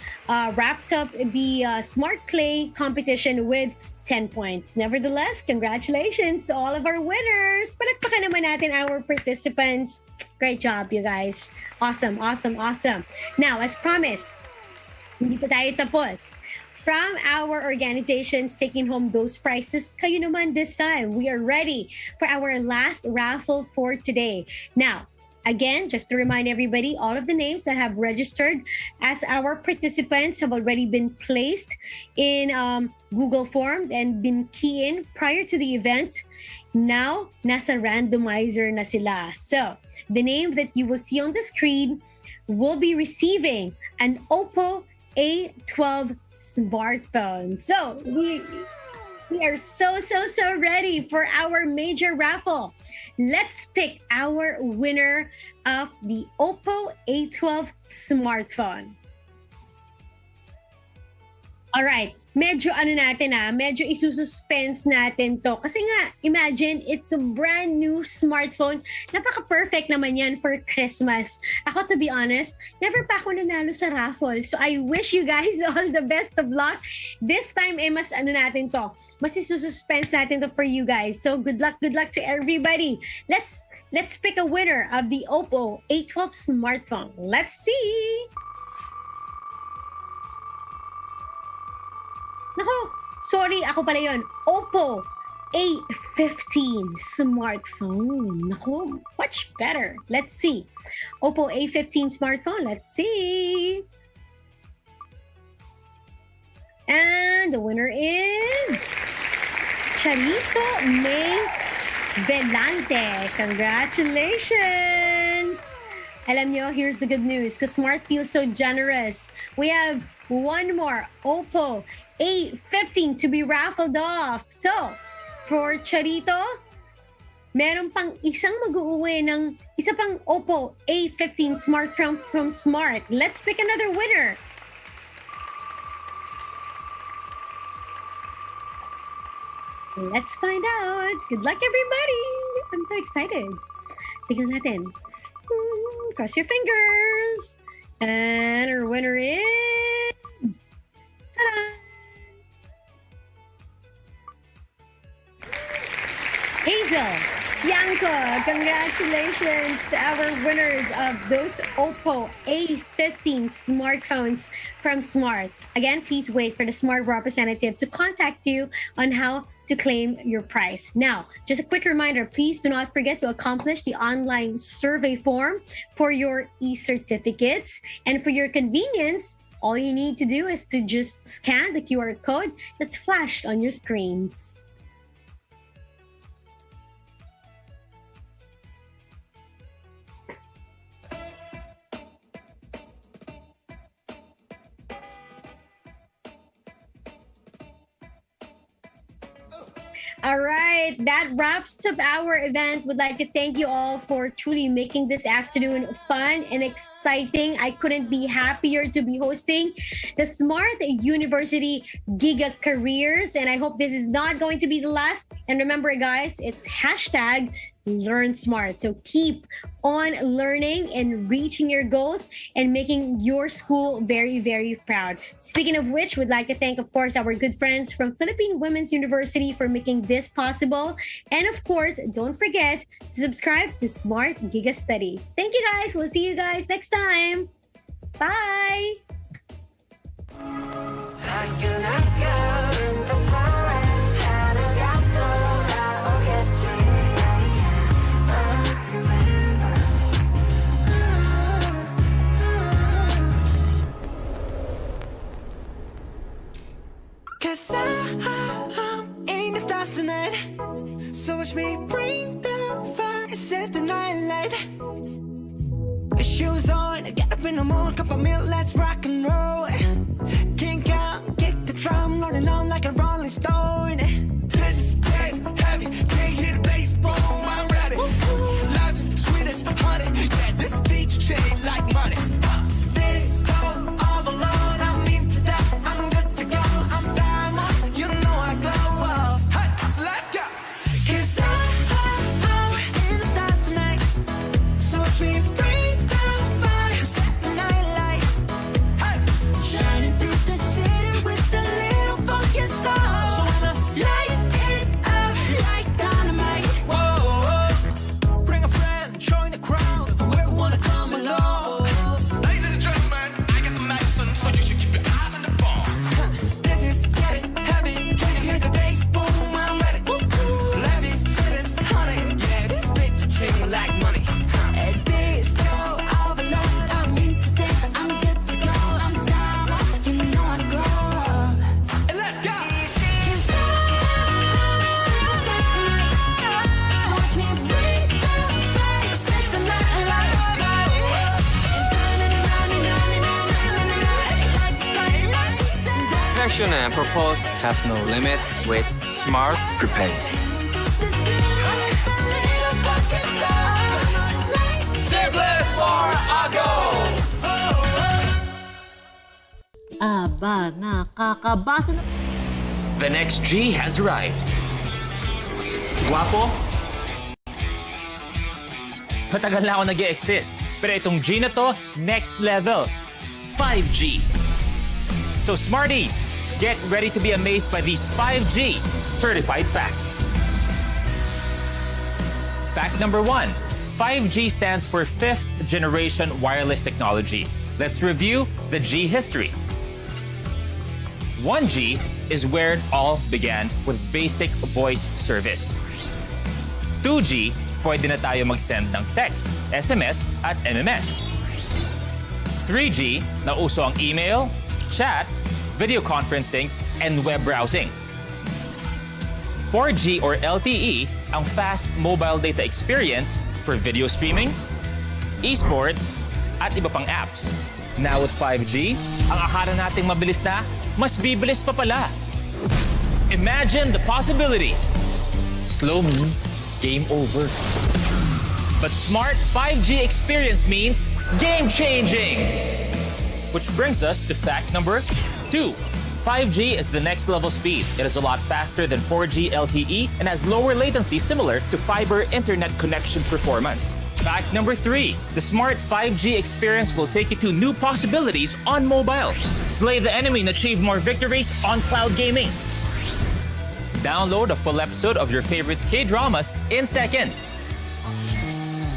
wrapped up the Smart Play competition with 10 points. Nevertheless, congratulations to all of our winners. Palakpakan naman natin our participants. Great job, you guys. Awesome, awesome, awesome. Now, as promised, hindi pa tayo tapos. From our organizations taking home those prizes, kayo naman this time. We are ready for our last raffle for today. Now, again, just to remind everybody, all of the names that have registered as our participants have already been placed in Google form and been key in prior to the event. Now, nasa randomizer na sila. So, the name that you will see on the screen will be receiving an Oppo A12 smartphone. So, we are so ready for our major raffle. Let's pick our winner of the Oppo A12 smartphone. All right, medyo medyo isususpense natin to. Kasi nga, imagine, it's a brand new smartphone. Napaka-perfect naman yan for Christmas. Ako, to be honest, never pa ako nanalo sa raffle. So I wish you guys all the best of luck. This time, mas natin to. Mas isususpense natin to for you guys. So good luck to everybody. Let's let's pick a winner of the Oppo A12 smartphone. Let's see. Nako, sorry, ako pala yun. Oppo A15 smartphone. Nako, much better. Let's see. Oppo A15 smartphone. Let's see. And the winner is Charito May Velante. Congratulations! Alam nyo, here's the good news because Smart feels so generous. We have one more Oppo A15 to be raffled off. So, for Charito, meron pang isang mag-uuwi ng isa pang Oppo A15 smartphone from Smart. Let's pick another winner. Let's find out. Good luck, everybody. I'm so excited. Tingnan natin. Cross your fingers. And our winner is... Ta-da! Hazel Sianco. Congratulations to our winners of those Oppo A15 smartphones from Smart. Again, please wait for the Smart representative to contact you on how to claim your prize. Now, just a quick reminder, please do not forget to accomplish the online survey form for your e-certificates. And for your convenience, all you need to do is to just scan the QR code that's flashed on your screens. All right, that wraps up our event. Would like to thank you all for truly making this afternoon fun and exciting. I couldn't be happier to be hosting the Smart University Giga Careers, and I hope this is not going to be the last. And remember, guys, it's hashtag Learn Smart. So keep on learning and reaching your goals and making your school very, very proud. Speaking of which, we'd like to thank, of course, our good friends from Philippine Women's University for making this possible. And of course, don't forget to subscribe to Smart Giga Study. Thank you, guys. We'll see you guys next time. Bye. Cause I'm in the stars tonight. So watch me bring the fire, set the night light. Shoes on, get up in the morning, cup of milk, let's rock and roll. Kink out, kick the drum, rolling on like a rolling stone. This is dead heavy, can't hear the bass, boom, I'm ready. Life is sweet as honey, yeah, this beat chain like money. This go all alone, I'm into that, I'm good to go, I'm diamond, you know I glow. Hey, so let's go. Cause I'm in the stars tonight, so watch me bring the fire, set the night light. Hey, shining through the city with a little funky soul. So I'ma light it up like dynamite. Whoa, bring a friend, join the crowd, whoever wanna come along. Ladies and gentlemen, I got the medicine, so you should keep your eyes on the ball. This is getting heavy, can you hear the bass? Boom, I'm ready. Levies, students, honey, yeah, this bitch chain like money. And this go overload, I'm into that, I'm good to go, I'm down, you know I glow. And let's go. Watch me bring the fire, set the night light. Fashion and purpose have no limit with Smart Prepaid. Save less for a goal. Aba, nakakabasa na. The next G has arrived. Guwapo? Matagal na ako nag-e-exist. Pero itong G na to, next level. 5G. So Smarties, get ready to be amazed by these 5G certified facts. Fact number 1. 5G stands for 5th Generation Wireless Technology. Let's review the G history. 1G is where it all began with basic voice service. 2G, pwede na tayo mag-send ng text, SMS at MMS. 3G, nauso ang email, chat, video conferencing, and web browsing. 4G or LTE, ang fast mobile data experience for video streaming, esports, at iba pang apps. Now with 5G, ang akala nating mabilis na, mas bibilis pa pala. Imagine the possibilities. Slow means game over. But smart 5G experience means game-changing. Which brings us to fact number 2. 5G is the next level speed. It is a lot faster than 4G LTE and has lower latency similar to fiber internet connection performance. Fact number 3. The smart 5G experience will take you to new possibilities on mobile. Slay the enemy and achieve more victories on cloud gaming. Download a full episode of your favorite K-dramas in seconds.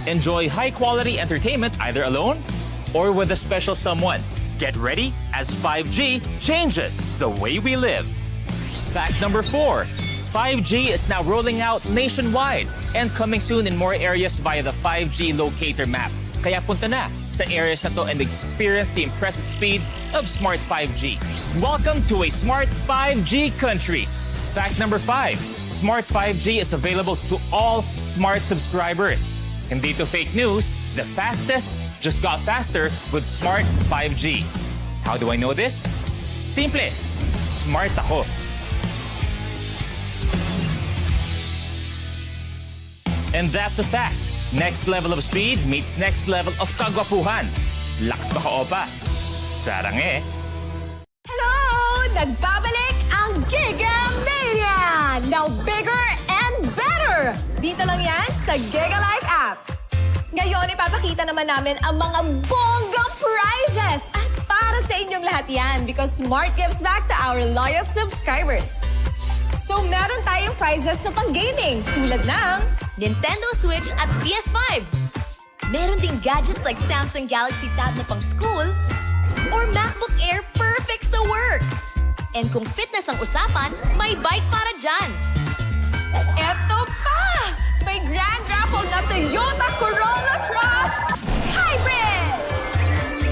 Enjoy high-quality entertainment either alone or with a special someone. Get ready as 5G changes the way we live. Fact number 4. 5G is now rolling out nationwide and coming soon in more areas via the 5G locator map. Kaya punta na sa areas na to and experience the impressive speed of smart 5G. Welcome to a smart 5G country. Fact number 5. Smart 5G is available to all smart subscribers. Hindi to fake news, the fastest just got faster with smart 5G. How do I know this? Simple. Smart ako. And that's a fact. Next level of speed meets next level of kagwapuhan. Lakas ba ka, opa? Sarang eh. Hello! Nagbabalik ang Giga Mania! Now bigger and better! Dito lang yan sa Giga Life app. Ngayon, ipapakita naman namin ang mga bonggang prizes! At para sa inyong lahat yan because Smart gives back to our loyal subscribers. So, meron tayong prizes sa pang-gaming tulad ng Nintendo Switch at PS5. Meron ding gadgets like Samsung Galaxy Tab na pang-school or MacBook Air perfect sa work. And kung fitness ang usapan, may bike para dyan. Eto pa! May grand raffle na Toyota Corolla Cross Hybrid!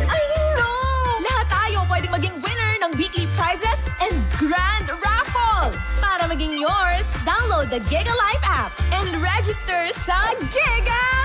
Ay, no! Lahat tayo pwedeng maging winner ng weekly prizes and grand raffle! Para maging yours, download the Giga Life app and register sa Giga!